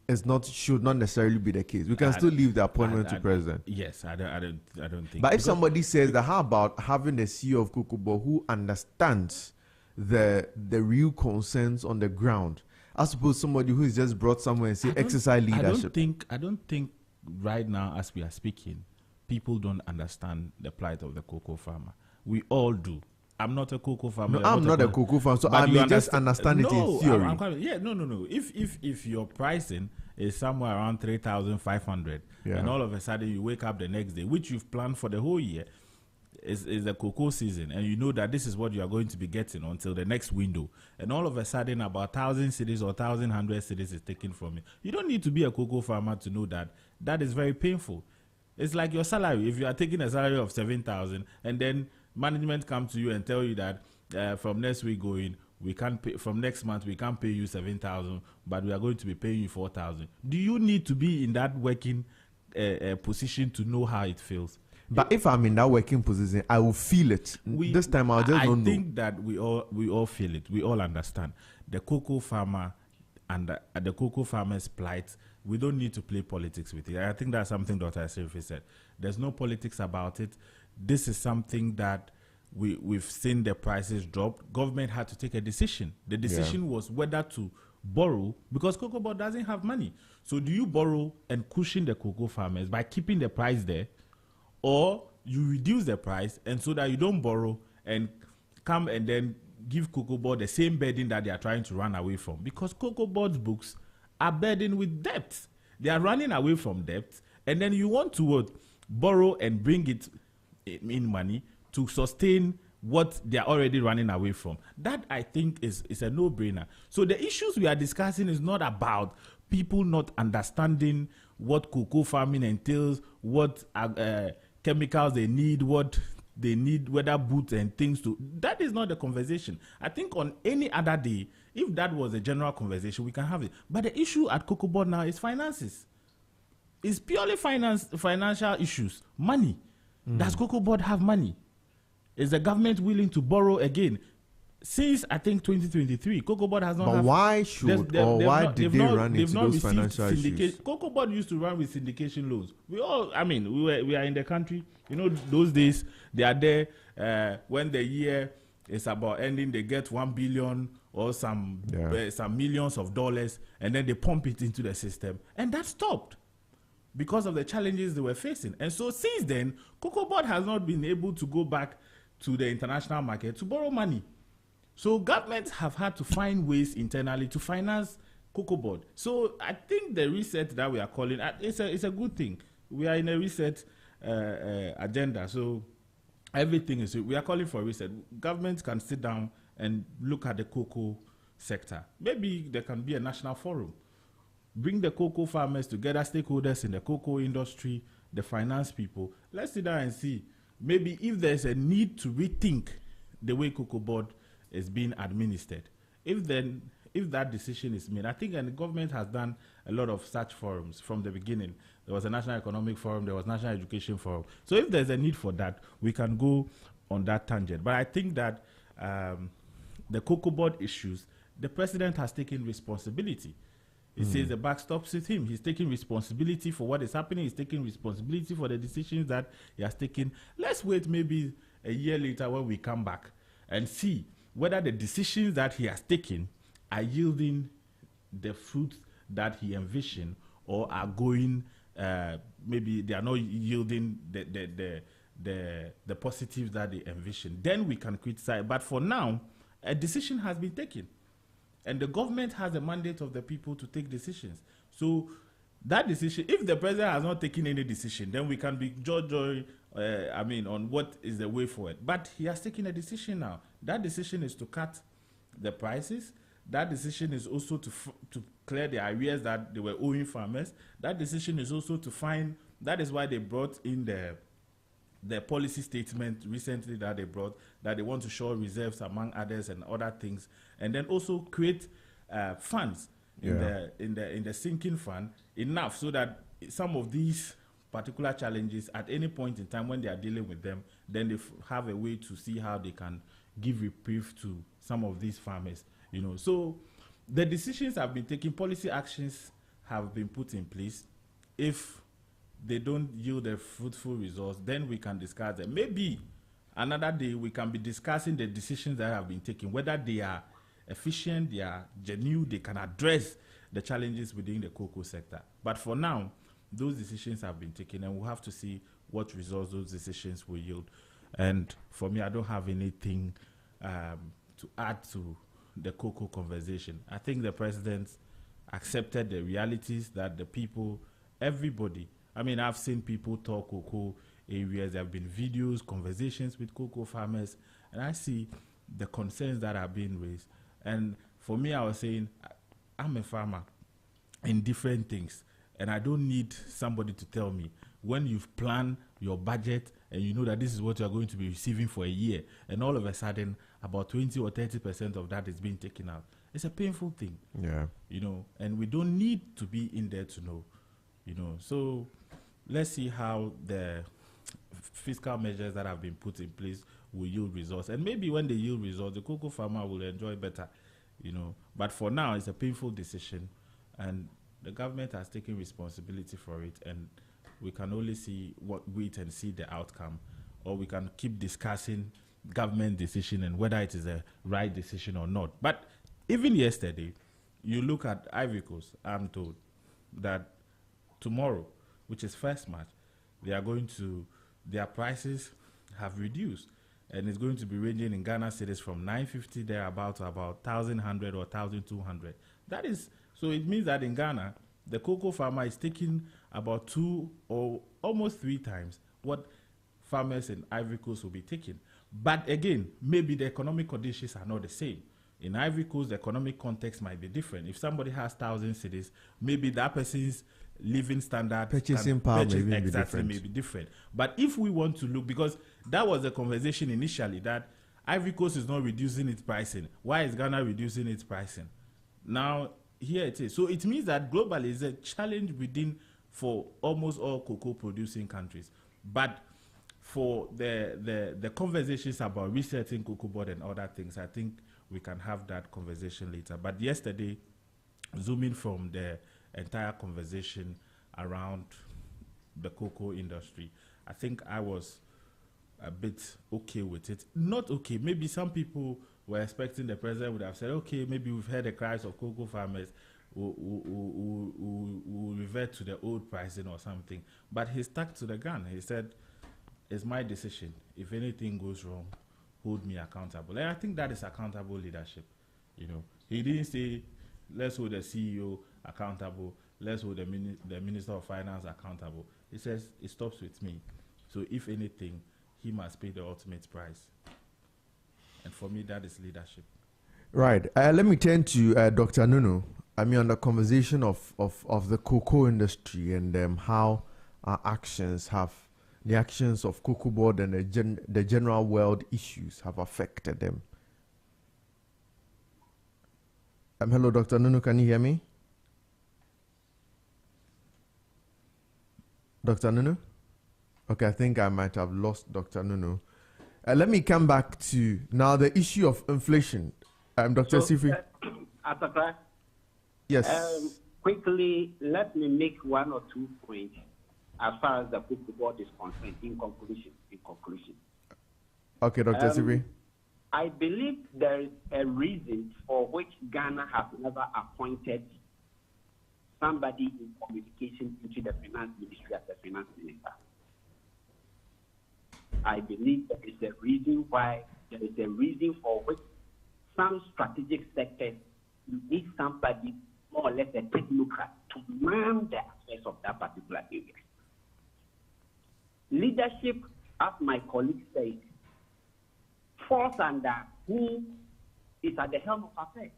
should not necessarily be the case? We can still leave the appointment to president. Yes, I don't think. But if somebody says that, how about having a CEO of Cocoa Board who understands the real concerns on the ground? I suppose somebody who is just brought somewhere and say exercise leadership. I don't think right now, as we are speaking, people don't understand the plight of the cocoa farmer. We all do. I'm not a cocoa farmer. No, I'm not a cocoa farmer, so I may just understand it in theory. No. If your pricing is somewhere around 3,500, and all of a sudden you wake up the next day, which you've planned for the whole year, is the cocoa season, and you know that this is what you are going to be getting until the next window, and all of a sudden about 1,000 cedis or 1,100 cedis is taken from you. You don't need to be a cocoa farmer to know that that is very painful. It's like your salary. If you are taking a salary of 7,000 and then management come to you and tell you that from next week going, we can't pay, from next month we can't pay you 7,000, but we are going to be paying you 4,000. Do you need to be in that working position to know how it feels? But if I'm in that working position, I will feel it. This time I just don't know. I think that we all feel it. We all understand the cocoa farmer and the cocoa farmer's plight. We don't need to play politics with it. I think that's something Dr. Sifi said. There's no politics about it. This is something that we've seen the prices drop. Government had to take a decision. The decision was whether to borrow, because Cocoa Board doesn't have money. So do you borrow and cushion the cocoa farmers by keeping the price there, or you reduce the price and so that you don't borrow and come and then give Cocoa Board the same burden that they are trying to run away from? Because Cocoa Board's books are burdened with debt. They are running away from debt, and then you want to borrow and bring it in money to sustain what they are already running away from. That, I think, is a no-brainer. So the issues we are discussing is not about people not understanding what cocoa farming entails, what chemicals they need, what they need, weather boots and things to. That is not the conversation. I think on any other day, if that was a general conversation, we can have it. But the issue at Cocoa Board now is finances. It's purely financial issues, money. Does Cocoa Board have money? Is the government willing to borrow again? Since, I think, 2023, Cocoa Board has not. But why should why did they run into those financial issues? Cocoa Board used to run with syndication loans. We are in the country. You know, those days they are there when the year is about ending. They get 1 billion or some millions of dollars, and then they pump it into the system, and that stopped because of the challenges they were facing. And so since then, Cocoa Board has not been able to go back to the international market to borrow money. So governments have had to find ways internally to finance Cocoa Board. So I think the reset that we are calling, it's a good thing. We are in a reset agenda. So everything is, we are calling for a reset. Governments can sit down and look at the cocoa sector. Maybe there can be a national forum. Bring the cocoa farmers together, stakeholders in the cocoa industry, the finance people. Let's sit down and see. Maybe if there's a need to rethink the way Cocoa Board is being administered. If that decision is made, I think, and the government has done a lot of such forums from the beginning. There was a National Economic Forum, there was National Education Forum. So if there's a need for that, we can go on that tangent. But I think that the Cocoa Board issues, the president has taken responsibility. He says the buck stops with him. He's taking responsibility for what is happening. He's taking responsibility for the decisions that he has taken. Let's wait maybe a year later when we come back and see whether the decisions that he has taken are yielding the fruits that he envisioned, or are going, maybe they are not yielding the positives that they envisioned. Then we can criticize. But for now, a decision has been taken. And the government has a mandate of the people to take decisions. So that decision, if the president has not taken any decision, then we can be on what is the way forward. But he has taken a decision now. That decision is to cut the prices. That decision is also to clear the arrears that they were owing farmers. That decision is also to find, that is why they brought in the the policy statement recently that they brought, that they want to show reserves among others and other things, and then also create funds in the sinking fund enough so that some of these particular challenges at any point in time when they are dealing with them, then they have a way to see how they can give reprieve to some of these farmers, you know. So the decisions have been taken, policy actions have been put in place. If they don't yield a fruitful results, then we can discuss them. Maybe another day we can be discussing the decisions that have been taken, whether they are efficient, they are genuine, they can address the challenges within the cocoa sector. But for now, those decisions have been taken, and we'll have to see what results those decisions will yield. And for me, I don't have anything to add to the cocoa conversation. I think the president accepted the realities that the people, everybody, I mean, I've seen people talk cocoa areas. There have been videos, conversations with cocoa farmers, and I see the concerns that are being raised. And for me, I was saying, I'm a farmer in different things, and I don't need somebody to tell me. When you've planned your budget and you know that this is what you're going to be receiving for a year, and all of a sudden about 20 or 30% of that is being taken out, it's a painful thing. Yeah. You know, and we don't need to be in there to know, you know. So let's see how the fiscal measures that have been put in place will yield results. And maybe when they yield results, the cocoa farmer will enjoy better, you know. But for now, it's a painful decision, and the government has taken responsibility for it, and we can only wait and see the outcome, or we can keep discussing government decision and whether it is a right decision or not. But even yesterday, you look at Ivory Coast, I'm told that tomorrow, which is 1st March, their prices have reduced, and it's going to be ranging in Ghana cedis from 950 thereabout to about 1,100 or 1,200. That is, so it means that in Ghana, the cocoa farmer is taking about 2 or almost 3 times what farmers in Ivory Coast will be taking. But again, maybe the economic conditions are not the same. In Ivory Coast, the economic context might be different. If somebody has 1,000 cedis, maybe that person's living standard, purchasing power may be different. But if we want to look, because that was the conversation initially, that Ivory Coast is not reducing its pricing. Why is Ghana reducing its pricing? Now, here it is. So it means that globally is a challenge within for almost all cocoa producing countries. But for the conversations about resetting cocoa board and other things, I think we can have that conversation later. But yesterday, zooming from the entire conversation around the cocoa industry, I think I was a bit okay with it. Not okay. Maybe some people were expecting the president would have said, okay, maybe we've heard the cries of cocoa farmers, we'll revert to the old pricing or something. But he stuck to the gun. He said, it's my decision. If anything goes wrong, hold me accountable. And I think that is accountable leadership. You know, he didn't say, let's hold the CEO accountable, let's hold the Minister of Finance accountable. He says, it stops with me. So if anything, he must pay the ultimate price. And for me, that is leadership. Right. Let me turn to Dr. Nunu. I mean, on the conversation of the cocoa industry and how our actions the actions of Cocoa Board and the general world issues have affected them. Hello, Dr. Nunu, can you hear me? Dr. Nunu? Okay, I think I might have lost Dr. Nunu. Let me come back to now the issue of inflation. Dr. Sifri. Asakra? Yes. Quickly, let me make 1 or 2 points as far as the Cocoa Board is concerned in conclusion. Okay, Dr. Sifri. I believe there is a reason for which Ghana has never appointed somebody in communication into the finance ministry as a finance minister. I believe there is a reason for which some strategic sectors need somebody more or less a technocrat to man the affairs of that particular area. Leadership, as my colleague said, falls under who is at the helm of affairs.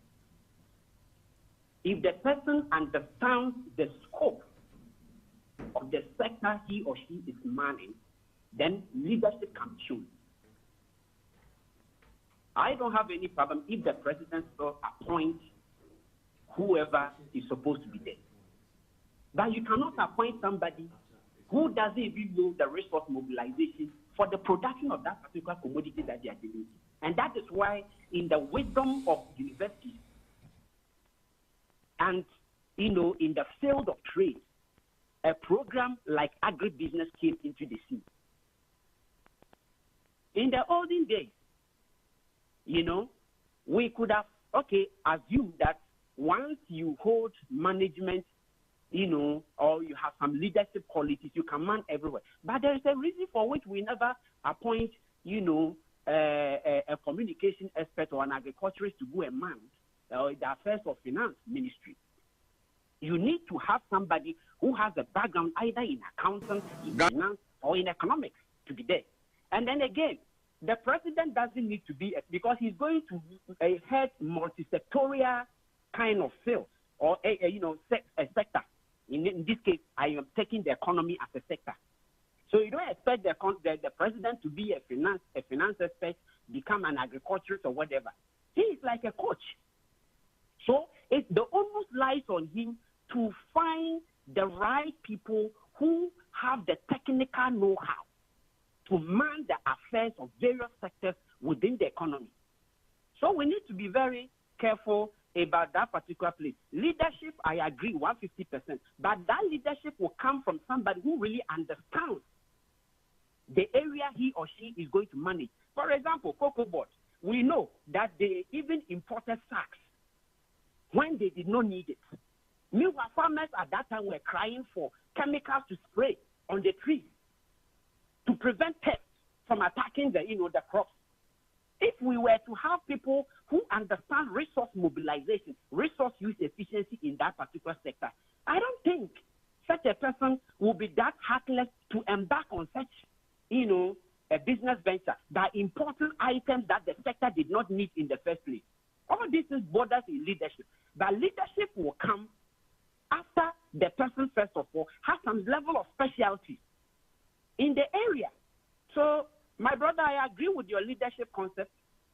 If the person understands the scope of the sector he or she is manning, then leadership can be shown. I don't have any problem if the president will appoint whoever is supposed to be there. But you cannot appoint somebody who doesn't even know the resource mobilization for the production of that particular commodity that they are dealing with. And that is why in the wisdom of universities and, in the field of trade, a program like agribusiness came into the scene. In the olden days, we could have, assumed that once you hold management, or you have some leadership qualities, you can man everywhere. But there is a reason for which we never appoint, a communication expert or an agriculturist to go and man the affairs of finance ministry. You need to have somebody who has a background either in accounting, in finance, or in economics to be there. And then again, the president doesn't need to be, because he's going to head multi-sectorial kind of field or a sector. In this case, I am taking the economy as a sector. So you don't expect the president to be a finance expert, become an agriculturist or whatever. He is like a coach. So the onus lies on him to find the right people who have the technical know-how to man the affairs of various sectors within the economy. So we need to be very careful about that particular place. Leadership, I agree, 150%. But that leadership will come from somebody who really understands the area he or she is going to manage. For example, cocoa board. We know that they even imported sacks when they did not need it. Meanwhile, farmers at that time were crying for chemicals to spray on the trees to prevent pests from attacking the crops. If we were to have people who understand resource mobilization, resource use efficiency in that particular sector, I don't think such a person will be that heartless to embark on such, a business venture by importing items that the sector did not need in the first place. All this is borders in leadership. But leadership will come after the person, first of all, has some level of specialty in the area. So, my brother, I agree with your leadership concept.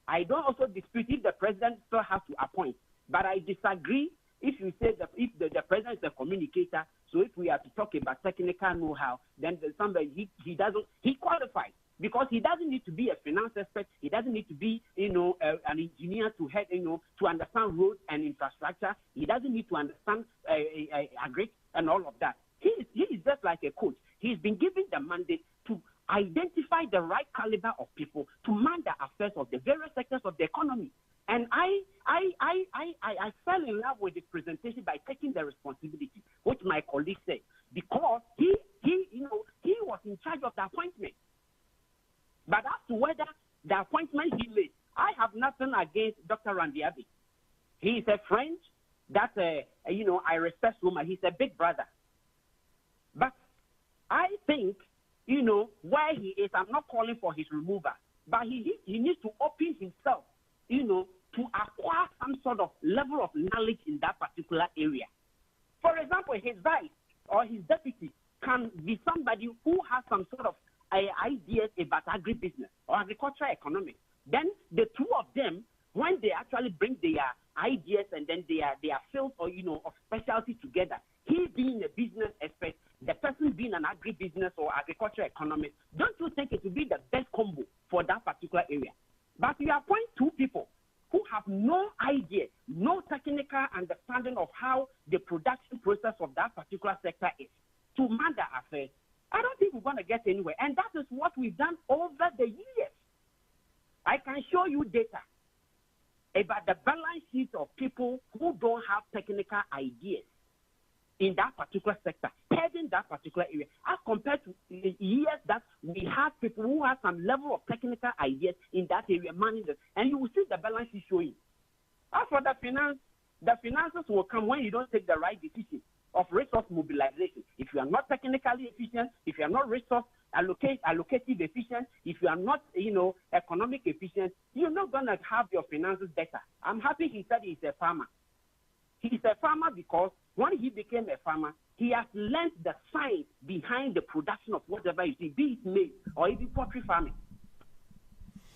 I don't also dispute if the president still has to appoint. But I disagree if you say that if the president is a communicator, so if we are to talk about technical know-how, then somebody, he qualifies. Because he doesn't need to be a finance expert. He doesn't need to be, an engineer to head, to understand roads and infrastructure. He doesn't need to understand agri and all of that. He is just like a coach. He's been given the mandate to identify the right caliber of people to man the affairs of the various sectors of the economy. And I fell in love with the presentation by taking the responsibility, which my colleague said, because he was in charge of the appointment. But as to whether the appointment he made, I have nothing against Dr. Randy Abbey. He is a friend that, I respect so much. He's a big brother. But I think, where he is, I'm not calling for his removal, but he needs to open himself, to acquire some sort of level of knowledge in that particular area. For example, his vice or his deputy can be somebody who has some sort of ideas about agribusiness or agricultural economics. Then the two of them, when they actually bring their ideas and then their field or of specialty together, he being a business expert, the person being an agribusiness or agricultural economist, don't you think it would be the best combo for that particular area? But you appoint two people who have no idea, no technical understanding of how the production process of that particular sector is to man the affairs. I don't think we're going to get anywhere. And that is what we've done over the years. I can show you data about the balance sheet of people who don't have technical ideas in that particular sector, heading that particular area, as compared to the years that we have people who have some level of technical ideas in that area, managers, and you will see the balance sheet showing. As for the finances will come when you don't take the right decision of resource mobilization. If you are not technically efficient, if you are not resource allocative efficient, if you are not, economic efficient, you're not going to have your finances better. I'm happy he said he's a farmer. He's a farmer because when he became a farmer, he has learned the science behind the production of whatever you see, be it maize or even poultry farming.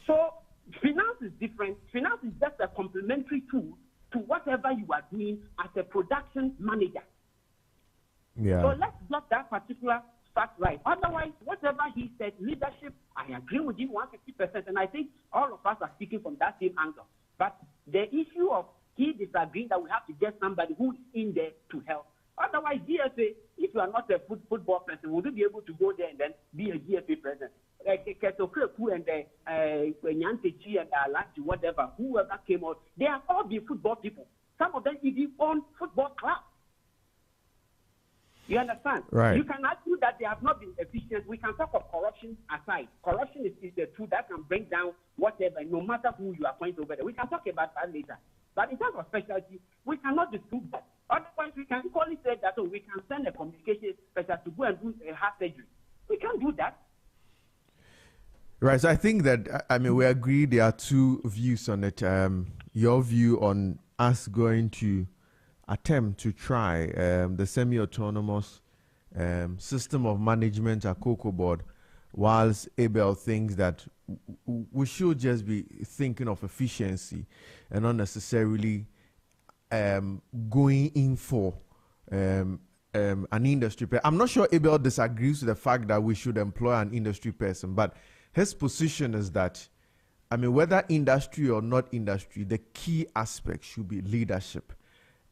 So finance is different. Finance is just a complementary tool to whatever you are doing as a production manager. Yeah. So let's get that particular fact right. Otherwise, whatever he said, leadership, I agree with him 150%, and I think all of us are speaking from that same angle. But the issue of he disagreeing that we have to get somebody who is in there to help. Otherwise, GFA, if you are not a football person, would you be able to go there and then be a GFA president? Like Ketokreku and Nyantechi and Alaji, whatever, whoever came out, they have all been football people. Some of them even own football clubs. You understand? Right. You can argue that they have not been efficient. We can talk of corruption aside. Corruption is a tool that can bring down whatever, no matter who you appoint over there. We can talk about that later. But in terms of specialty, we cannot disprove that. Otherwise, we can equally say that we can send a communication specialist to go and do a heart surgery. We can't do that. Right. So I think that, I mean, we agree there are two views on it. Your view on us going to attempt to try the semi-autonomous system of management at Cocoa Board, whilst Abel thinks that we should just be thinking of efficiency and not necessarily going in for an industry person. I'm not sure Abel disagrees with the fact that we should employ an industry person, but his position is that, I mean, whether industry or not industry, the key aspect should be leadership.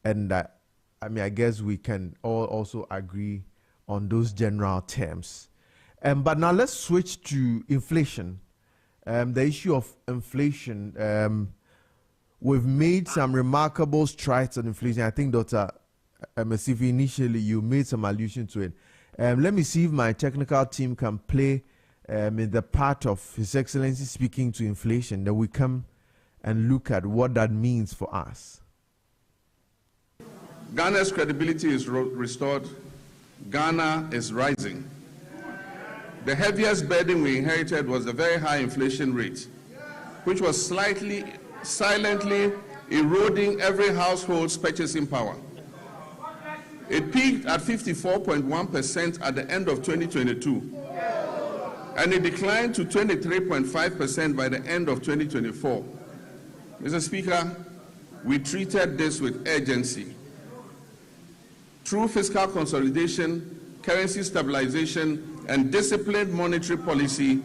And I mean, I guess we can all also agree on those general terms. But now let's switch to inflation. The issue of inflation, we've made some remarkable strides on inflation. I think, Dr. Masifi, initially you made some allusion to it. Let me see if my technical team can play in the part of His Excellency speaking to inflation, then we come and look at what that means for us. Ghana's credibility is restored. Ghana is rising. The heaviest burden we inherited was the very high inflation rate, which was silently eroding every household's purchasing power. It peaked at 54.1% at the end of 2022, and it declined to 23.5% by the end of 2024. Mr. Speaker, we treated this with urgency. Through fiscal consolidation, currency stabilization, and disciplined monetary policy,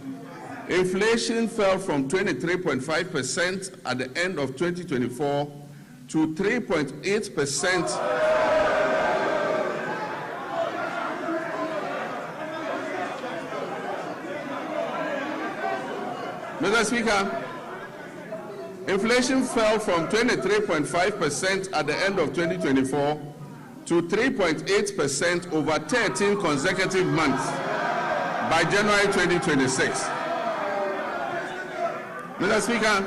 inflation fell from 23.5% at the end of 2024 to 3.8%. Mr. Speaker, inflation fell from 23.5% at the end of 2024 to 3.8% over 13 consecutive months by January 2026. Mr. Speaker,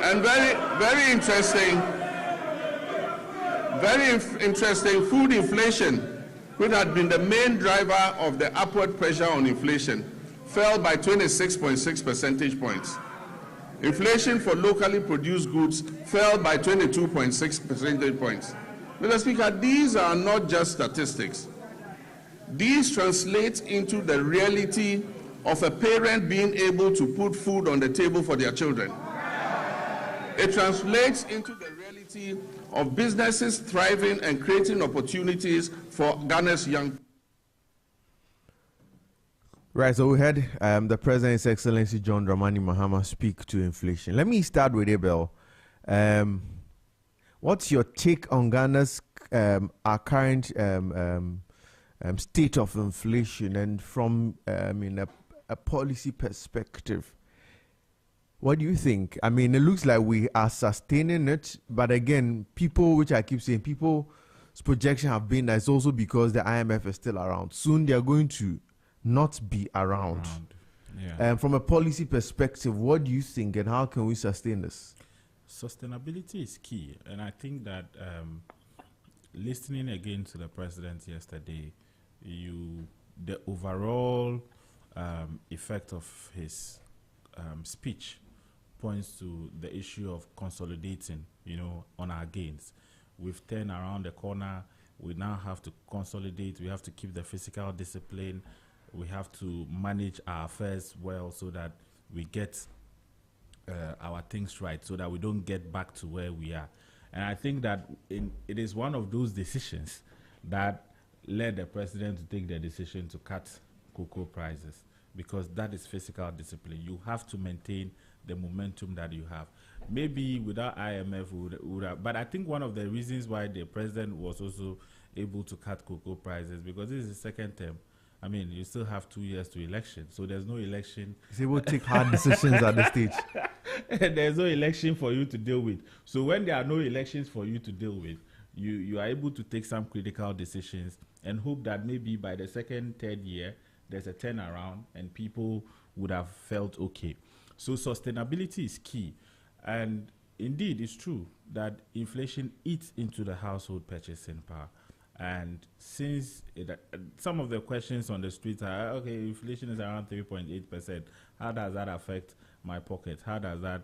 and very interesting, food inflation, which had been the main driver of the upward pressure on inflation, fell by 26.6 percentage points. Inflation for locally produced goods fell by 22.6 percentage points. Mr. Speaker, these are not just statistics. These translate into the reality of a parent being able to put food on the table for their children. It translates into the reality of businesses thriving and creating opportunities for Ghana's young people. Right, so we had the President, His Excellency John Dramani Mahama, speak to inflation. Let me start with Abel. What's your take on Ghana's our current state of inflation, and from a policy perspective, what do you think? I mean, it looks like we are sustaining it, but again, people, which I keep saying, people's projections have been that it's also because the IMF is still around. Soon they are going to not be around. Yeah. From a policy perspective, what do you think, and how can we sustain this? Sustainability is key, and I think that listening again to the president yesterday, the overall effect of his speech points to the issue of consolidating, on our gains. we've turned around the corner. We now have to consolidate. We have to keep the physical discipline. We have to manage our affairs well so that we get our things right, so that we don't get back to where we are. And I think that it is one of those decisions that led the president to take the decision to cut cocoa prices, because that is fiscal discipline. You have to maintain the momentum that you have. Maybe without IMF, would have, but I think one of the reasons why the president was also able to cut cocoa prices, because this is the second term. I mean, you still have 2 years to election, so there's no election. He's able to take hard decisions at this stage. There's no election for you to deal with. So when there are no elections for you to deal with, you are able to take some critical decisions and hope that maybe by the second, third year, there's a turnaround and people would have felt okay. So sustainability is key. And indeed, it's true that inflation eats into the household purchasing power. And since some of the questions on the streets are, okay, inflation is around 3.8%, how does that affect my pocket? How does that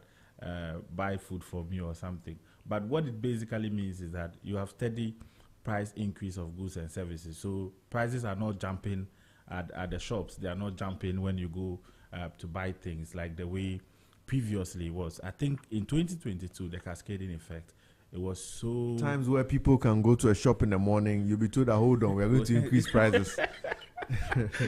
buy food for me or something? But what it basically means is that you have steady price increase of goods and services. So prices are not jumping at the shops. They are not jumping when you go to buy things like the way previously was. I think in 2022, the cascading effect, it was so... Times where people can go to a shop in the morning, you'll be told that, hold on, we're going to increase prices.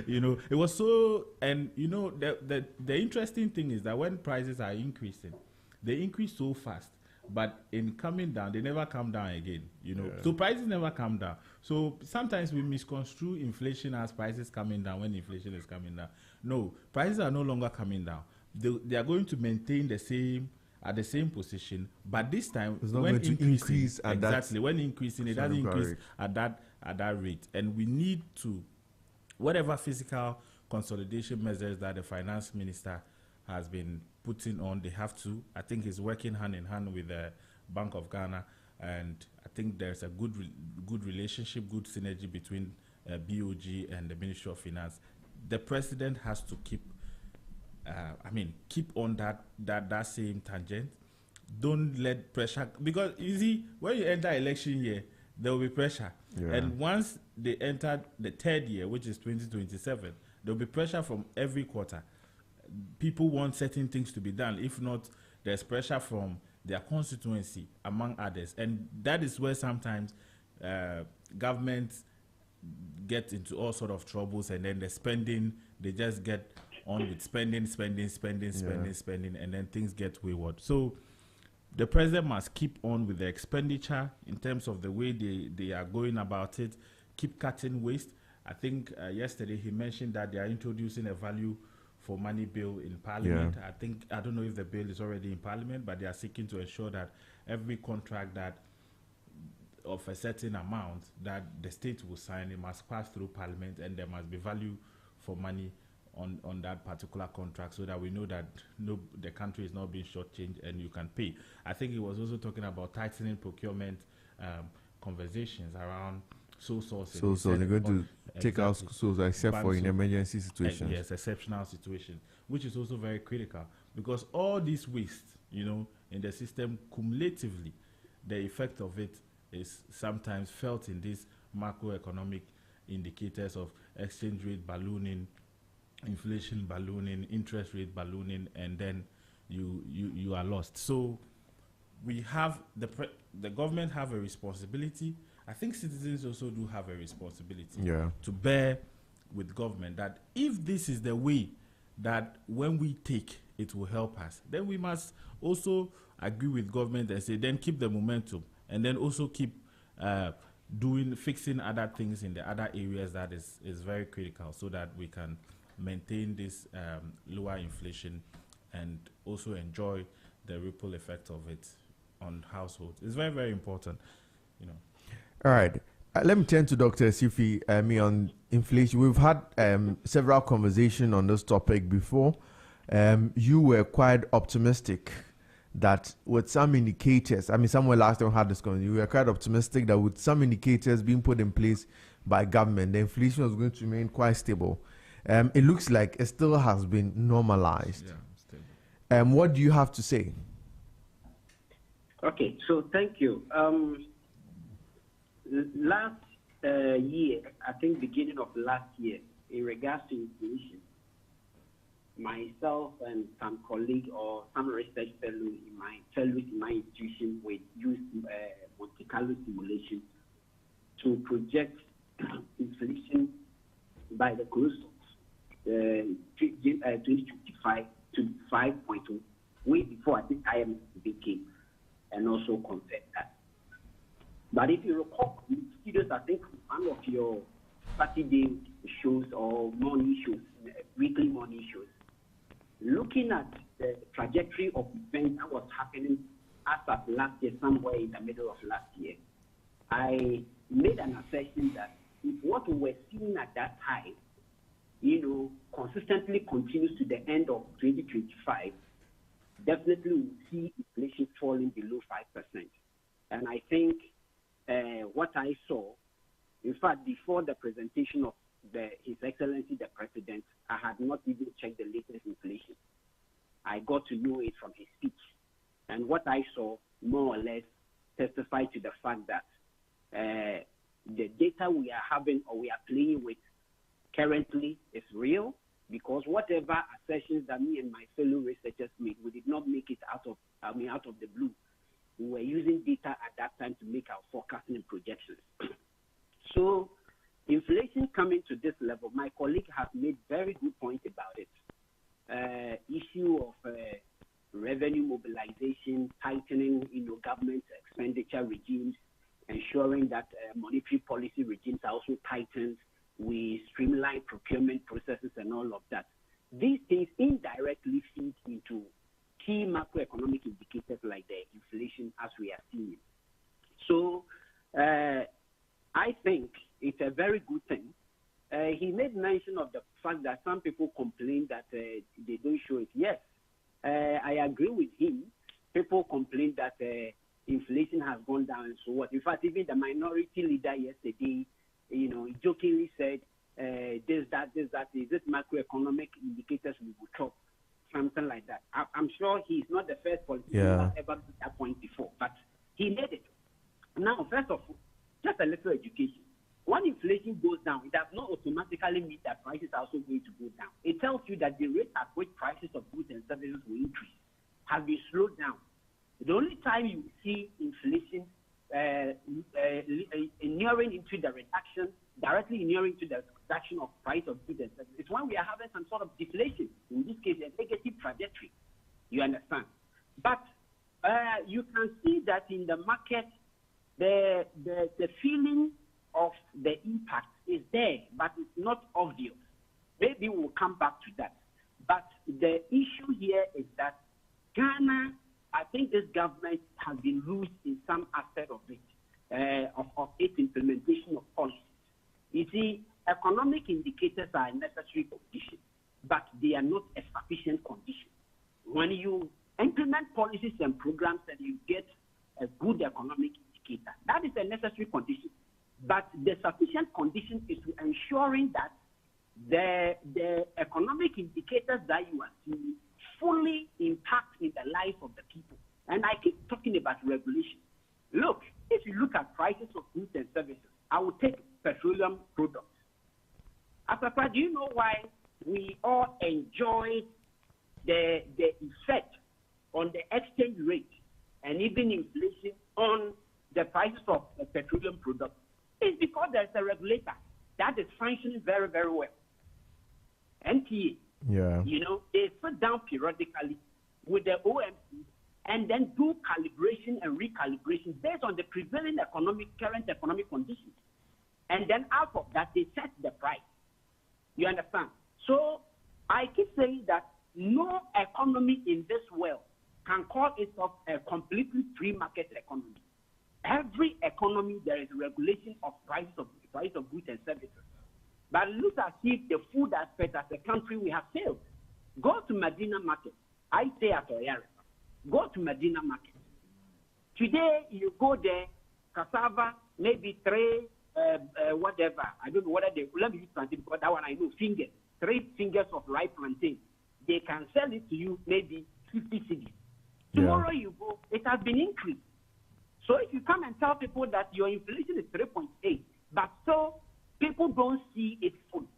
You know, it was so... And, you know, the interesting thing is that when prices are increasing, they increase so fast. But in coming down, they never come down again, you know. Yeah. So prices never come down. So sometimes we misconstrue inflation as prices coming down when inflation is coming down. No, prices are no longer coming down. They are going to maintain the same... at the same position, but this time it's not when going to increase at exactly when increasing, it doesn't increase at that rate. And we need to, whatever fiscal consolidation measures that the finance minister has been putting on, they have to. I think he's working hand in hand with the Bank of Ghana, and I think there's a good relationship, good synergy between BOG and the Ministry of Finance. The president has to keep on that same tangent. Don't let pressure, because you see, when you enter election year, there will be pressure. Yeah. And once they enter the third year, which is 2027, there will be pressure from every quarter. People want certain things to be done. If not, there's pressure from their constituency, among others. And that is where sometimes governments get into all sort of troubles, and then the spending, they just get on with spending, and then things get wayward. So the president must keep on with the expenditure in terms of the way they are going about it, keep cutting waste. I think yesterday he mentioned that they are introducing a value for money bill in Parliament. Yeah. I don't know if the bill is already in Parliament, but they are seeking to ensure that every contract that of a certain amount that the state will sign, it must pass through Parliament, and there must be value for money on that particular contract, so that we know that the country is not being shortchanged and you can pay. I think he was also talking about tightening procurement conversations around sole sourcing. So they're going to take out source except for in emergency situations. Yes, exceptional situation, which is also very critical, because all this waste, you know, in the system cumulatively, the effect of it is sometimes felt in these macroeconomic indicators of exchange rate ballooning, inflation ballooning, interest rate ballooning, and then you are lost. So we have the government have a responsibility. I think citizens also do have a responsibility to bear with government, that if this is the way that when we take it will help us, then we must also agree with government and say, then keep the momentum, and then also keep fixing other things in the other areas that is very critical, so that we can maintain this lower inflation and also enjoy the ripple effect of it on households. It's very, very important, you know. All right. Let me turn to Dr. Sifi on inflation. We've had several conversations on this topic before. You were quite optimistic that with some indicators, somewhere last time we had this conversation, you were quite optimistic that with some indicators being put in place by government, the inflation was going to remain quite stable. It looks like it still has been normalized. Yeah, what do you have to say? Okay, so thank you. last year, I think beginning of last year, in regards to inflation, myself and some colleague or some research fellows in my institution with used Monte Carlo simulation to project inflation by the close of 2025 to 5.2, way before I think IMF became, and also confirmed that. But if you recall, studios, I think one of your Saturday shows or morning shows, weekly morning shows, looking at the trajectory of events that was happening as of last year, somewhere in the middle of last year, I made an assertion that if what we were seeing at that time, consistently continues to the end of 2025, definitely we'll see inflation falling below 5%. And I think what I saw, in fact, before the presentation of His Excellency the President, I had not even checked the latest inflation. I got to know it from his speech. And what I saw more or less testified to the fact that the data we are having or we are playing with currently is real, because whatever assertions that me and my fellow researchers made, we did not make it out of the blue. We were using data at that time to make our forecasting and projections. So inflation coming to this level, my colleague has made very good points about it. Issue of revenue mobilization, tightening, government expenditure regimes, ensuring that monetary policy regimes are also tightened. We streamline procurement processes and all of that. These things indirectly feed into key macroeconomic indicators like the inflation as we are seeing. So I think it's a very good thing. He made mention of the fact that some people complain that they don't show it. Yes, I agree with him. People complain that inflation has gone down and so what. In fact, even the minority leader yesterday, jokingly said, this, macroeconomic indicators we will chop, something like that. I'm sure he's not the first politician who has ever made that point before, but he made it. Now, first of all, just a little education. When inflation goes down, it does not automatically mean that prices are also going to go down. It tells you that the rate at which prices of goods and services will increase has been slowed down. The only time you see inflation inuring into the reduction, directly inuring to the reduction of price of goods and services, it's when we are having some sort of deflation, in this case, a negative trajectory. You understand? But you can see that in the market, the feeling of the impact is there, but it's not obvious. Maybe we'll come back to that. But the issue here is that Ghana, I think this government has been loose in some aspect of it, of its implementation of policies. You see, economic indicators are a necessary condition, but they are not a sufficient condition. When you implement policies and programs and you get a good economic indicator, that is a necessary condition. But the sufficient condition is to ensuring that the economic indicators that you are seeing fully impact in the life of the people. And I keep talking about regulation. Look, if you look at prices of goods and services, I will take petroleum products. Asapa, do you know why we all enjoy the effect on the exchange rate and even inflation on the prices of petroleum products? It's because there's a regulator that is functioning very, very well. NTA. Yeah. They sit down periodically with the OMC and then do calibration and recalibration based on the prevailing current economic conditions. And then out of that, they set the price. You understand? So I keep saying that no economy in this world can call itself a completely free market economy. Every economy, there is regulation of price of goods and services. But look as if the food aspect as a country we have failed. Go to Medina Market. I stay at Oyare. Go to Medina Market. Today, you go there, cassava, maybe whatever. I don't know whether let me use plantain because that one I know, 3 fingers of ripe plantain. They can sell it to you maybe 50 cedis. Tomorrow you go, it has been increased. So if you come and tell people that your inflation is 3.8, but still people don't see it fully,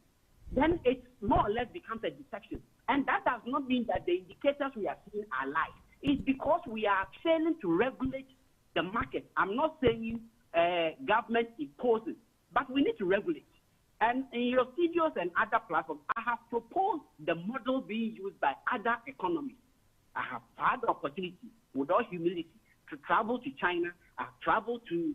then it more or less becomes a deception. And that does not mean that the indicators we are seeing are lies. It's because we are failing to regulate the market. I'm not saying government imposes, but we need to regulate. And in your studios and other platforms, I have proposed the model being used by other economies. I have had the opportunity, with all humility, to travel to China. I've traveled to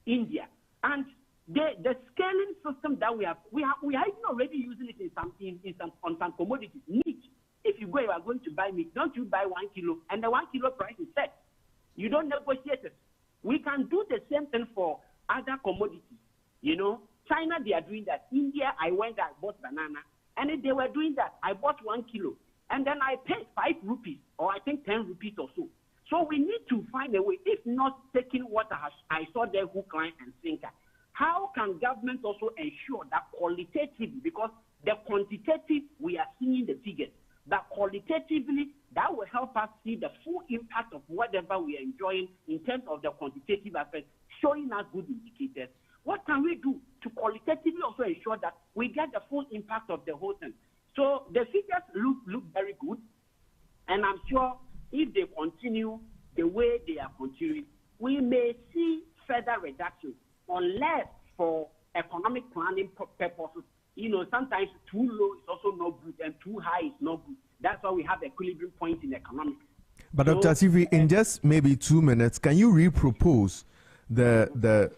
India, and the scaling system that we are even already using it on some commodities. Meat. If you go, you are going to buy meat. Don't you buy 1 kilo, and the 1 kilo price is set. You don't negotiate it. We can do the same thing for other commodities. You know, China, they are doing that. India, I went there, I bought banana, and if they were doing that, I bought 1 kilo, and then I paid 5 rupees, or I think 10 rupees or so. So we need to find a way, if not taking what I saw there, hook, line, and sinker. How can government also ensure that qualitatively, because the quantitative, we are seeing the figures, but qualitatively, that will help us see the full impact of whatever we are enjoying in terms of the quantitative aspect, showing us good indicators. What can we do to qualitatively also ensure that we get the full impact of the whole thing? So the figures look very good, and I'm sure if they continue the way they are continuing, we may see further reductions, unless for economic planning purposes, you know, sometimes too low is also not good and too high is not good. That's why we have equilibrium point in economics. But Dr. Sivri, in just maybe 2 minutes, can you repropose the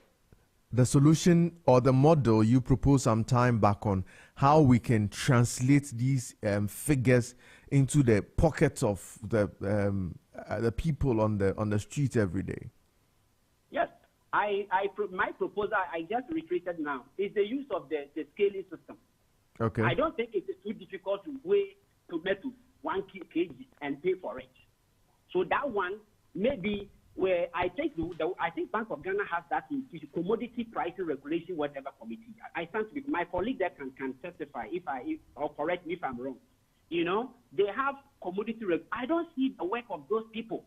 solution or the model you proposed some time back on how we can translate these figures into the pockets of the people on the street every day? Yes, my proposal, I just reiterated now, is the use of the scaling system. Okay. I don't think it is too difficult to weigh tomatoes 1 kg and pay for it. So that one, maybe where I think Bank of Ghana has that in commodity pricing regulation, whatever committee. I stand to be, my colleague there can testify or correct me if I'm wrong. You know, they have commodity I don't see the work of those people,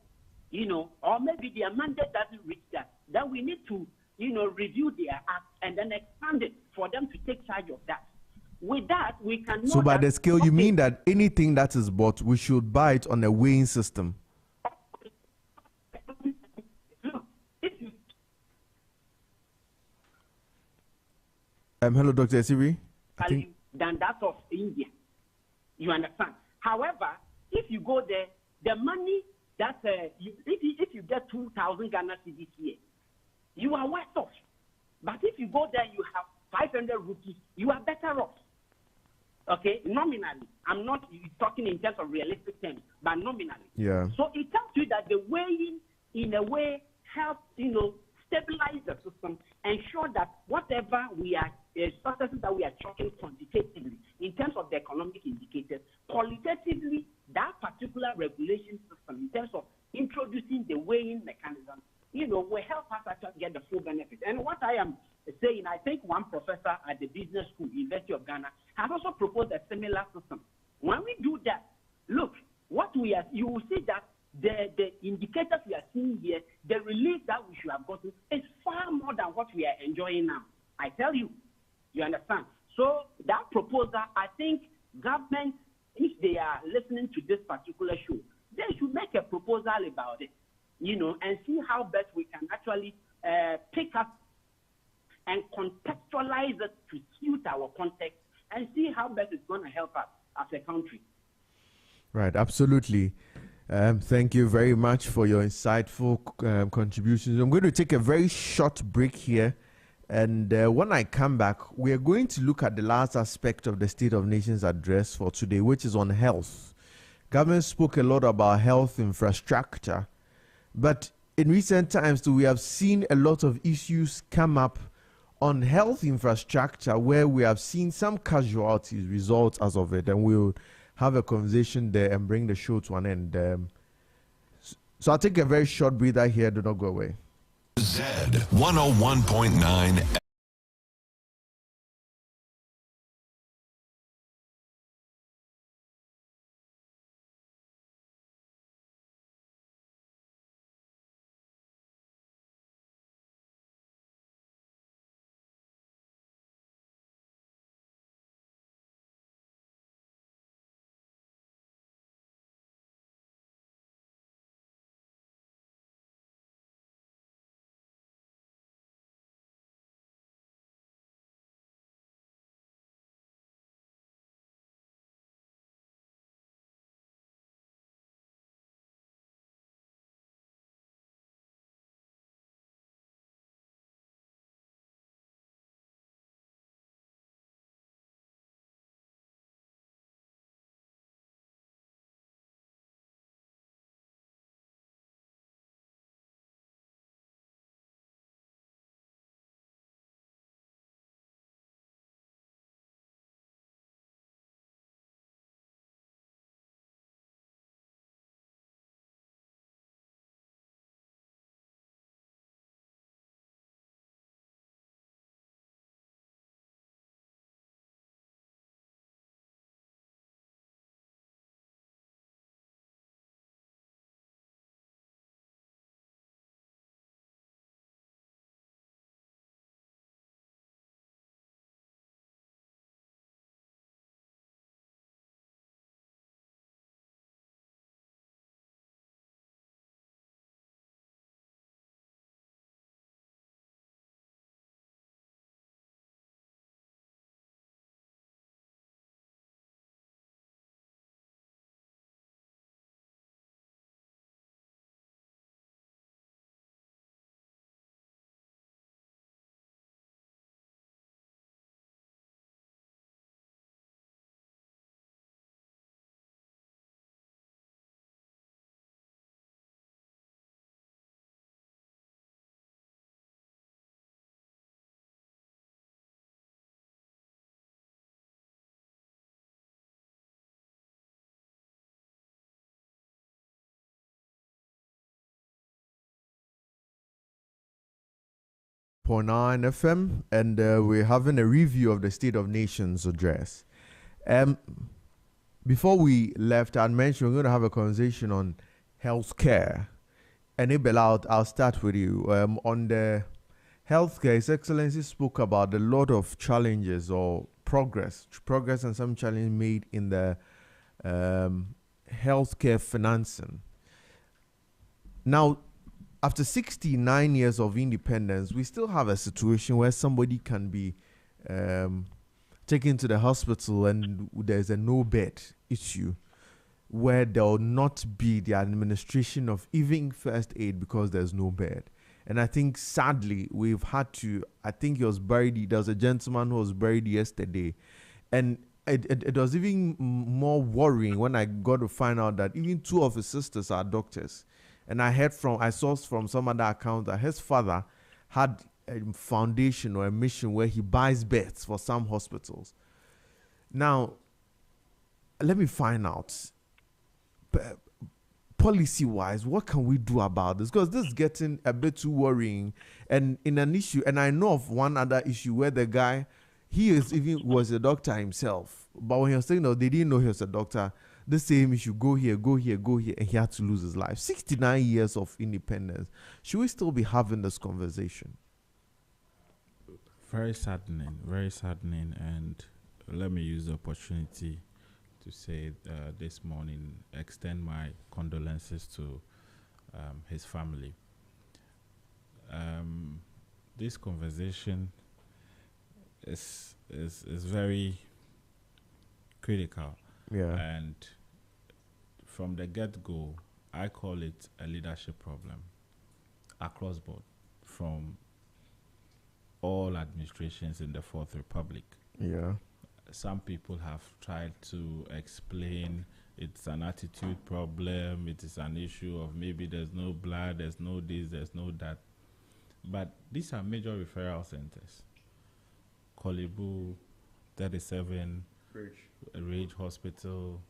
you know, or maybe their mandate doesn't reach that. Then we need to, you know, review their act and then expand it for them to take charge of that. With that, we can. So by the scale, you mean that anything that is bought, we should buy it on a weighing system? Hello, Dr. Sivri. Than that of India. You understand? However, if you go there, the money that if you get 2,000 Ghana cedis here, you are worse off. But if you go there, you have 500 rupees, you are better off. Okay, nominally. I'm not talking in terms of realistic terms, but nominally. Yeah. So it tells you that the weighing, in a way, helps, you know, stabilize the system, ensure that whatever we are, successes that we are tracking quantitatively in terms of the economic indicators, qualitatively, that particular regulation system, in terms of introducing the weighing mechanism, you know, will help us actually get the full benefit. And what I am saying, I think one professor at the business school, University of Ghana, has also proposed a similar system. When we do that, look, what we are, you will see that the indicators we are seeing here, the relief that we should have gotten is far more than what we are enjoying now. I tell you, you understand? So that proposal, I think government, if they are listening to this particular show, they should make a proposal about it, you know, and see how best we can actually pick up and contextualize it to suit our context and see how best it's going to help us as a country. Right, absolutely. Thank you very much for your insightful contributions. I'm going to take a very short break here. And when I come back, we are going to look at the last aspect of the State of Nations address for today, which is on health. Government spoke a lot about health infrastructure, but in recent times too, we have seen a lot of issues come up on health infrastructure where we have seen some casualties result as of it, and we'll have a conversation there and bring the show to an end. So I'll take a very short breather here. Do not go away. Z 101.9 92.9 FM, and we're having a review of the State of Nations address. Before we left, I mentioned we're going to have a conversation on healthcare. And Ibel, I'll start with you. On the healthcare, His Excellency spoke about a lot of challenges or progress and some challenge made in the healthcare financing. Now, after 69 years of independence, we still have a situation where somebody can be taken to the hospital and there's a no bed issue, where there will not be the administration of even first aid because there's no bed. And I think sadly we've had to, I think he was buried, there was a gentleman who was buried yesterday, and it was even more worrying when I got to find out that even two of his sisters are doctors. And I saw from some other account that his father had a foundation or a mission where he buys beds for some hospitals. Now, let me find out, policy-wise, what can we do about this? Because this is getting a bit too worrying. And in an issue, and I know of one other issue where the guy, was a doctor himself. But when he was saying, no, they didn't know he was a doctor. The same issue, go here, and he had to lose his life. 69 years of independence. Should we still be having this conversation? Very saddening, and let me use the opportunity to say this morning, extend my condolences to his family. This conversation is very critical. Yeah. And from the get-go, I call it a leadership problem across board, from all administrations in the Fourth Republic. Yeah. Some people have tried to explain it's an attitude problem, it is an issue of maybe there's no blood, there's no this, there's no that. But these are major referral centers. Kolibu, 37, Rage Hospital,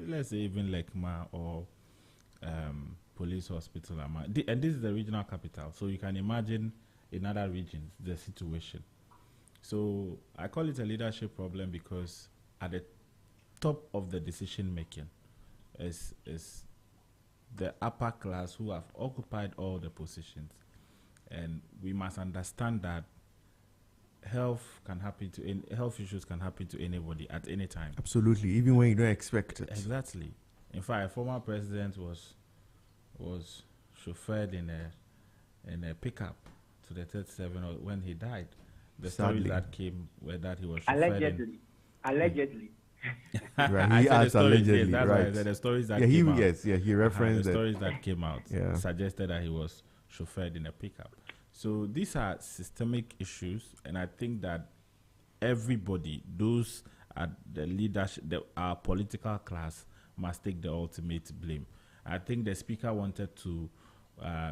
let's say even Lekma or Police Hospital. And this is the regional capital, so you can imagine in other regions the situation. So I call it a leadership problem because at the top of the decision making is the upper class who have occupied all the positions. And we must understand that health issues can happen to anybody at any time. Absolutely, even when you don't expect it. Exactly. In fact, a former president was chauffeured in a pickup to the 37 when he died. The stories that came were that he was allegedly. Right, he asked allegedly. That's right. why I said the stories that came out. Yes, he referenced the stories that came out Yeah. suggested that he was chauffeured in a pickup. So these are systemic issues, and I think that everybody, those at the leadership, our political class, must take the ultimate blame. I think the speaker wanted to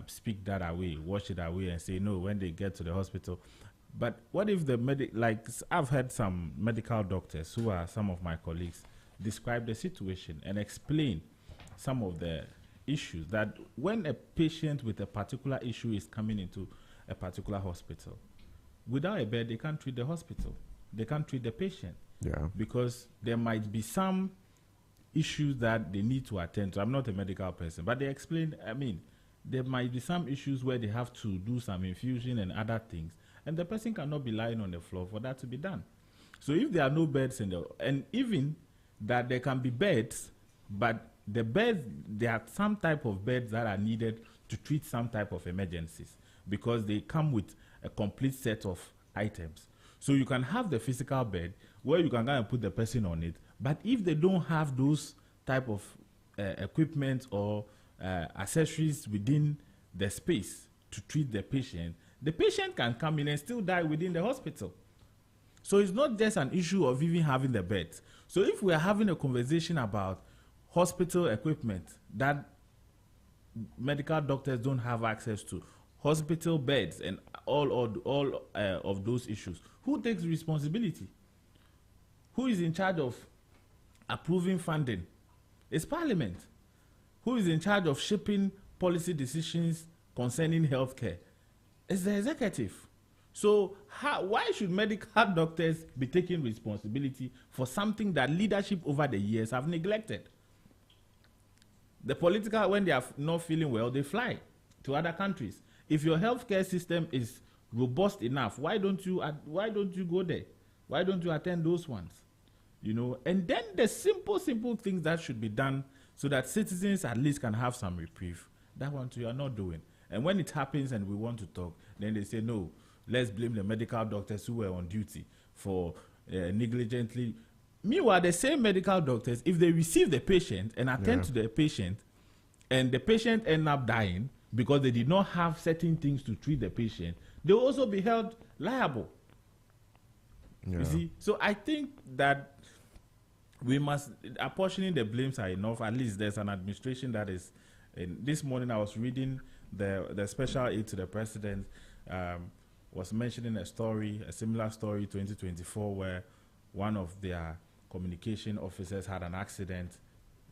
speak that away, wash it away, and say no when they get to the hospital. But what if I've heard some medical doctors who are some of my colleagues describe the situation and explain some of the issues, that when a patient with a particular issue is coming into a particular hospital, without a bed, they can't treat the hospital. They can't treat the patient. Yeah. Because there might be some issues that they need to attend to. I'm not a medical person, but they explained, there might be some issues where they have to do some infusion and other things, and the person cannot be lying on the floor for that to be done. So if there are no beds and even that there can be beds, but the beds, there are some type of beds that are needed to treat some type of emergencies because they come with a complete set of items. So you can have the physical bed where you can go and put the person on it, but if they don't have those type of equipment or accessories within the space to treat the patient can come in and still die within the hospital. So it's not just an issue of even having the beds. So if we are having a conversation about hospital equipment that medical doctors don't have access to, hospital beds and all of those issues, who takes responsibility? Who is in charge of approving funding? It's Parliament. Who is in charge of shaping policy decisions concerning healthcare? It's the executive. So why should medical doctors be taking responsibility for something that leadership over the years have neglected? The political, when they are not feeling well, they fly to other countries. If your healthcare system is robust enough, why don't you go there? Why don't you attend those ones? You know, and then the simple things that should be done so that citizens at least can have some reprieve. That one too you are not doing. And when it happens and we want to talk, then they say, no, let's blame the medical doctors who were on duty for negligently. Meanwhile, the same medical doctors, if they receive the patient and attend to the patient, and the patient end up dying because they did not have certain things to treat the patient, they will also be held liable. You see? So I think that we must, apportioning the blames are enough. At least there's an administration that is, this morning I was reading the special aide to the president was mentioning a similar story, 2024, where one of their communication officers had an accident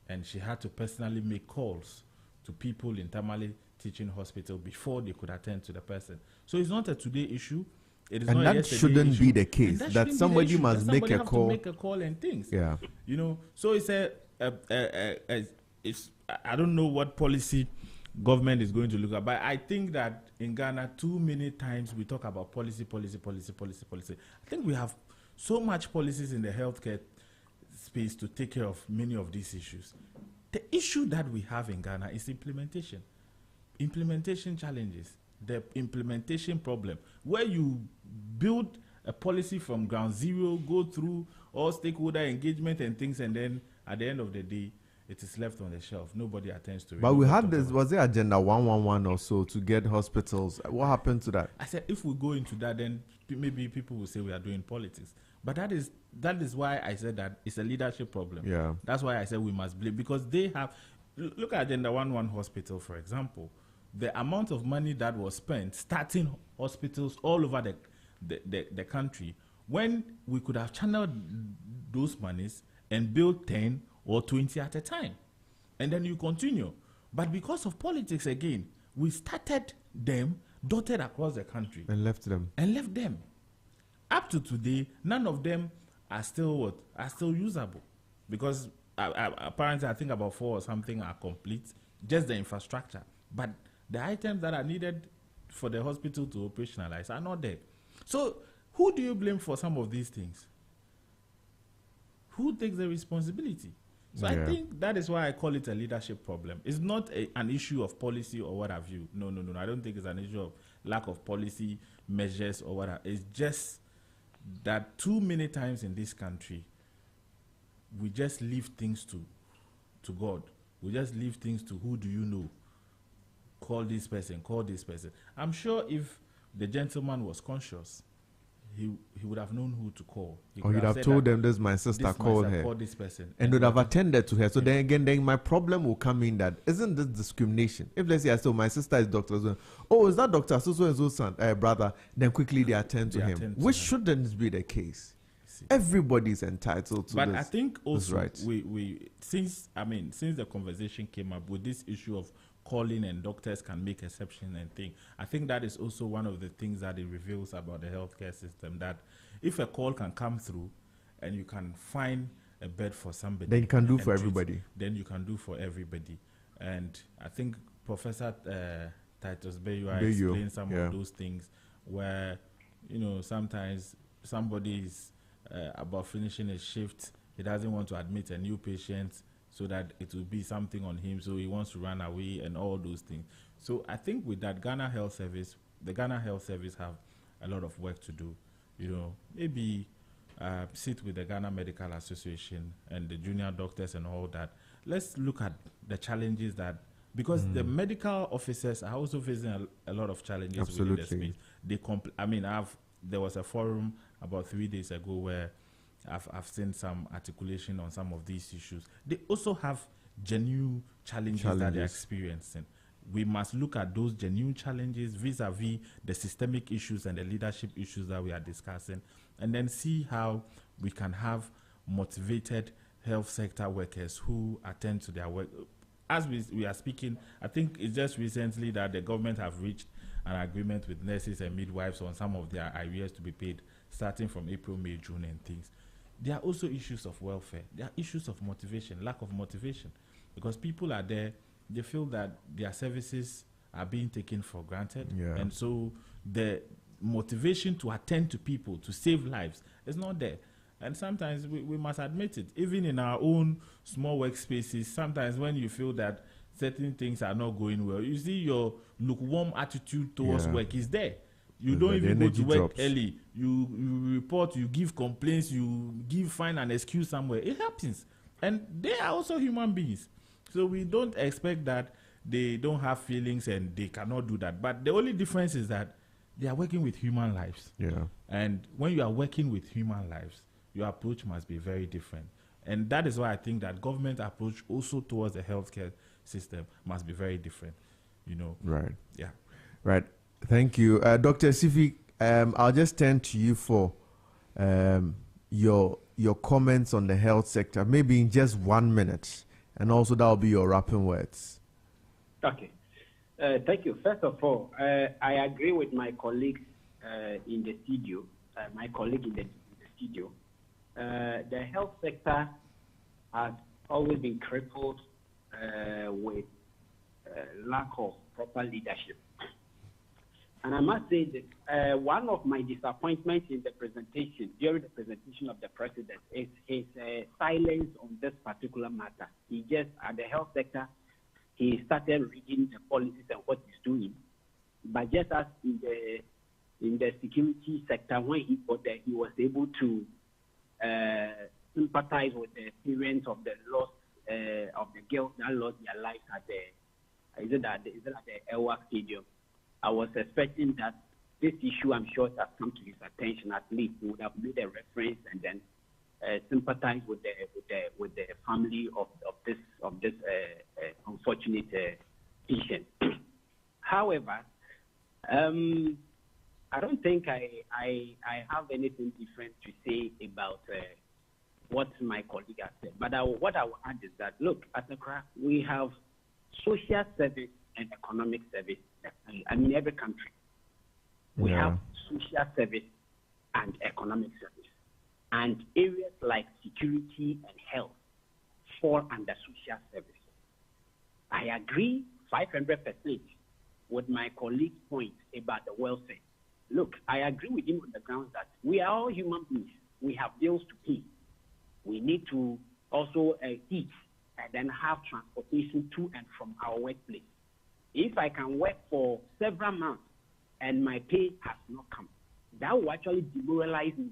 and she had to personally make calls to people in Tamale Teaching Hospital before they could attend to the person. So it's not a today issue. It is and not that shouldn't issue. be the case. That somebody must make a call. To make a call and things. Yeah. You know, so it's it's I don't know what policy government is going to look at, but I think that in Ghana, too many times we talk about policy. I think we have so much policies in the healthcare space to take care of many of these issues. The issue that we have in Ghana is implementation challenges, the implementation problem, where you build a policy from ground zero, go through all stakeholder engagement and things, and then at the end of the day, it is left on the shelf. Nobody attends to it. But we had this, was it Agenda 111 or so to get hospitals? What happened to that? I said, if we go into that, then maybe people will say we are doing politics. But that is why I said that it's a leadership problem. Yeah. That's why I said we must blame, because they have, look at Agenda 111 Hospital, for example. The amount of money that was spent starting hospitals all over the country, when we could have channeled those monies and built 10 or 20 at a time. And then you continue. But because of politics again, we started them dotted across the country. And left them. Up to today, none of them are still usable. Because apparently I think about 4 or something are complete, just the infrastructure. But the items that are needed for the hospital to operationalize are not there. So who do you blame for some of these things? Who takes the responsibility? So I think that is why I call it a leadership problem. It's not an issue of policy or what have you. No. I don't think it's an issue of lack of policy measures or whatever. It's just that too many times in this country, we just leave things to God. We just leave things to who do you know. Call this person. I'm sure if the gentleman was conscious, he would have known who to call. Or he'd have told them, this is my sister, call her. Call this person. And would have attended to her. So then again, my problem will come in that, isn't this discrimination? If let's say I said, my sister is Dr. So, oh, is that Dr. So-and-so's son, brother? Then quickly they attend to him. Which shouldn't be the case. Everybody's entitled to but this. But I think also, right. we since the conversation came up with this issue of calling and doctors can make exceptions and thing. I think that is also one of the things that it reveals about the healthcare system, that if a call can come through and you can find a bed for somebody, then you can do for everybody. Then you can do for everybody. And I think Professor Titus Bayua explained some of those things where, sometimes somebody is about finishing a shift, he doesn't want to admit a new patient, so that it will be something on him, so he wants to run away and all those things. So I think with that, the Ghana Health Service have a lot of work to do. Maybe sit with the Ghana Medical Association and the junior doctors and all that. Let's look at the challenges that, because the medical officers are also facing a lot of challenges. Absolutely. Within the space. There was a forum about 3 days ago where I've seen some articulation on some of these issues. They also have genuine challenges that they're experiencing. We must look at those genuine challenges vis-a-vis the systemic issues and the leadership issues that we are discussing, and then see how we can have motivated health sector workers who attend to their work. As we are speaking, I think it's just recently that the government have reached an agreement with nurses and midwives on some of their arrears to be paid starting from April, May, June and things. There are also issues of welfare. There are issues of motivation, lack of motivation, because people are there, they feel that their services are being taken for granted. Yeah. And so the motivation to attend to people, to save lives, is not there. And sometimes we must admit it, even in our own small workspaces, sometimes when you feel that certain things are not going well, you see your lukewarm attitude towards work is there. You don't even go to work drops early. You report, you give complaints, you find an excuse somewhere. It happens. And they are also human beings. So we don't expect that they don't have feelings and they cannot do that. But the only difference is that they are working with human lives. Yeah. And when you are working with human lives, your approach must be very different. And that is why I think that government approach also towards the healthcare system must be very different. Right. Yeah. Right. Thank you. Dr. Sifi, I'll just turn to you for your comments on the health sector, maybe in just 1 minute. And also that will be your wrapping words. Okay. Thank you. First of all, I agree with my colleagues in the studio, the health sector has always been crippled with lack of proper leadership. And I must say that one of my disappointments in the presentation, during the presentation of the president, is his silence on this particular matter. He just, at the health sector, he started reading the policies and what he's doing. But just as in the security sector, when he got there, he was able to sympathize with the parents of the lost of the girls that lost their lives at the Elwa Stadium. I was expecting that this issue, I'm sure, has come to his attention. At least he would have made a reference and then sympathize with the family of this unfortunate patient. However, I don't think I have anything different to say about what my colleague has said. But what I will add is that, look, at Accra, we have social service and economic service. I mean, every country, we have social service and economic service. And areas like security and health fall under social service. I agree 500% with my colleague's point about the welfare. Look, I agree with him on the grounds that we are all human beings. We have bills to pay. We need to also eat and then have transportation to and from our workplace. If I can work for several months and my pay has not come, that will actually demoralize me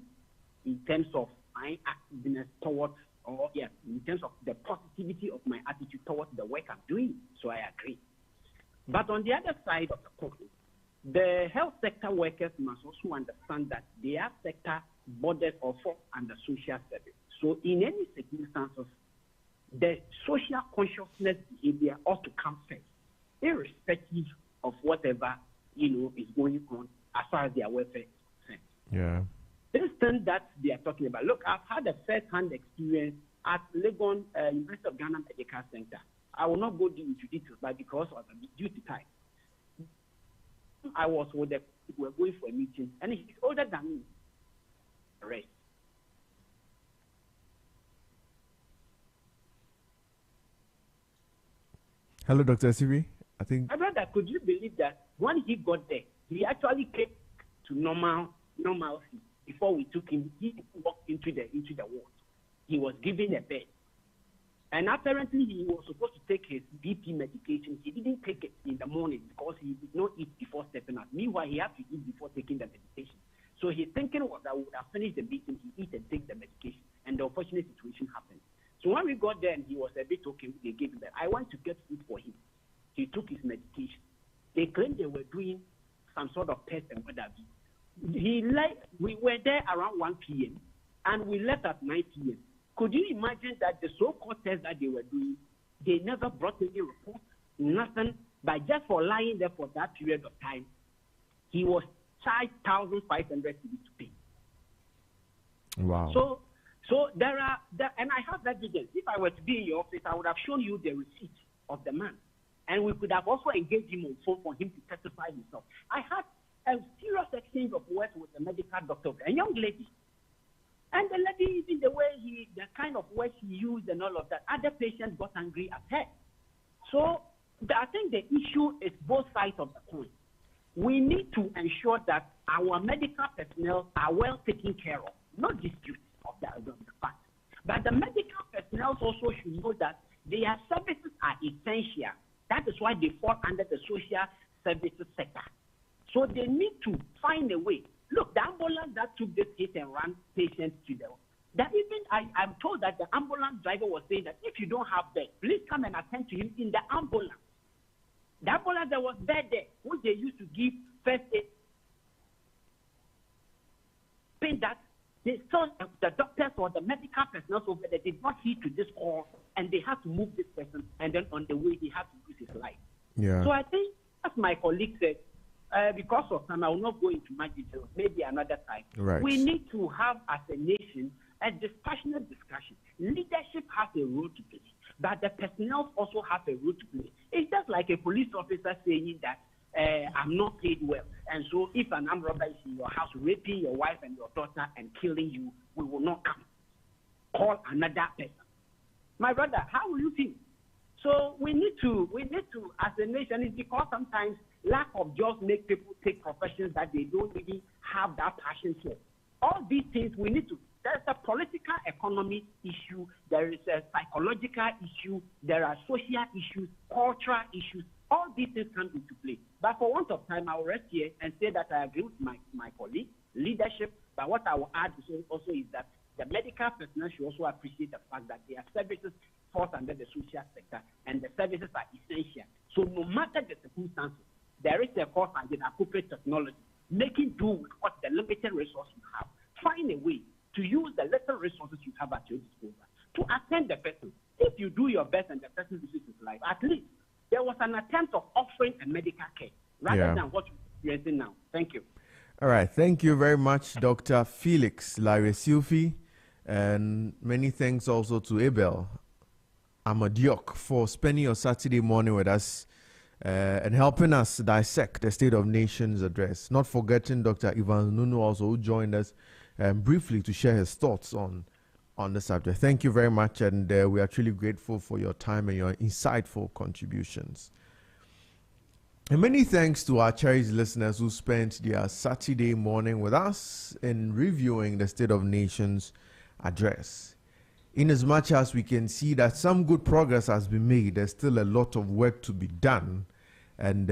in terms of my activeness towards, in terms of the positivity of my attitude towards the work I'm doing. So I agree. But on the other side of the coin, the health sector workers must also understand that their sector borders or fall under social service. So in any circumstances, the social consciousness behavior ought to come first, irrespective of whatever is going on as far as their welfare is concerned. Yeah. This thing that they are talking about. Look, I've had a first-hand experience at Legon University of Ghana Medical Center. I will not go into details, but because of the due to time, I was with we were going for a meeting, and he's older than me. Right. Hello, Dr. Sibi. I think. My brother, could you believe that when he got there, he actually came to normalcy before we took him? He walked into the ward. He was given a bed, and apparently he was supposed to take his BP medication. He didn't take it in the morning because he did not eat before stepping out. Meanwhile, he had to eat before taking the medication. So his thinking was that we would have finished the meeting, he eat and take the medication, and the unfortunate situation happened. So when we got there and he was a bit okay, they gave him that. I went to get food for him. He took his medication. They claimed they were doing some sort of test and what have you. We were there around 1 p.m. and we left at 9 p.m. Could you imagine that the so-called test that they were doing, they never brought any report, nothing, but just for lying there for that period of time, he was charged 1,500 to pay. Wow. So there are, and I have evidence. If I were to be in your office, I would have shown you the receipt of the man. And we could have also engaged him on phone for him to testify himself. I had a serious exchange of words with the medical doctor, a young lady. And the lady, even the way the kind of words he used and all of that, other patients got angry at her. So I think the issue is both sides of the coin. We need to ensure that our medical personnel are well taken care of, not disputes of the fact. But the medical personnel also should know that their services are essential. That is why they fall under the social services sector. So they need to find a way. Look, the ambulance that took this hit and ran patients to them, that even I'm told that the ambulance driver was saying that if you don't have bed, please come and attend to him in the ambulance. The ambulance that was bed there, which they used to give first aid, that they saw the doctors or the medical personnel over there did not heed to this call, and they had to move this person, and then on the way he had to lose his life. Yeah. So I think, as my colleague said, because of time, I will not go into my details, maybe another time. Right. We need to have, as a nation, a dispassionate discussion. Leadership has a role to play, but the personnel also have a role to play. It's just like a police officer saying that I'm not paid well, and so if an armed robber is in your house raping your wife and your daughter and killing you, we will not come. Call another person. My brother, how will you feel? So we need to, as a nation, it's because sometimes lack of jobs make people take professions that they don't really have that passion for. All these things we need to. There's a political economy issue. There is a psychological issue. There are social issues, cultural issues. All these things come into play. But for want of time, I will rest here and say that I agree with my colleague, leadership. But what I will add also is that the medical personnel should also appreciate the fact that their services fall under the social sector and the services are essential. So no matter the circumstances, there is a course and the appropriate technology, making do with what the limited resources you have. Find a way to use the little resources you have at your disposal to attend the person. If you do your best and the person loses his life, at least there was an attempt of offering a medical care rather than what we're experiencing now. Thank you. All right. Thank you very much, Dr. Felix Larry-Silfi. And many thanks also to Abel Amadiok for spending your Saturday morning with us and helping us dissect the State of Nations address. Not forgetting Dr. Ivan Nunu also, who joined us briefly to share his thoughts on the subject. Thank you very much, and we are truly grateful for your time and your insightful contributions. And many thanks to our cherished listeners who spent their Saturday morning with us in reviewing the State of Nations address. In as much as we can see that some good progress has been made, there's still a lot of work to be done, and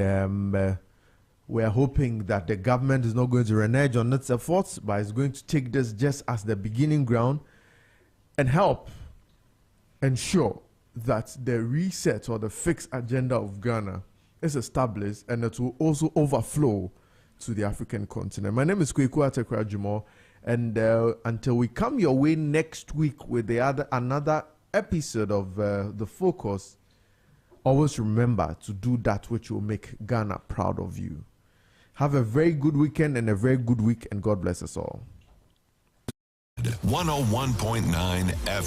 we are hoping that the government is not going to renege on its efforts, but is going to take this just as the beginning ground and help ensure that the reset or the fixed agenda of Ghana is established, and it will also overflow to the African continent. My name is Kweku Atekra Jumo, and until we come your way next week with another episode of The Focus, always remember to do that which will make Ghana proud of you. Have a very good weekend and a very good week, and God bless us all. 101.9 FM.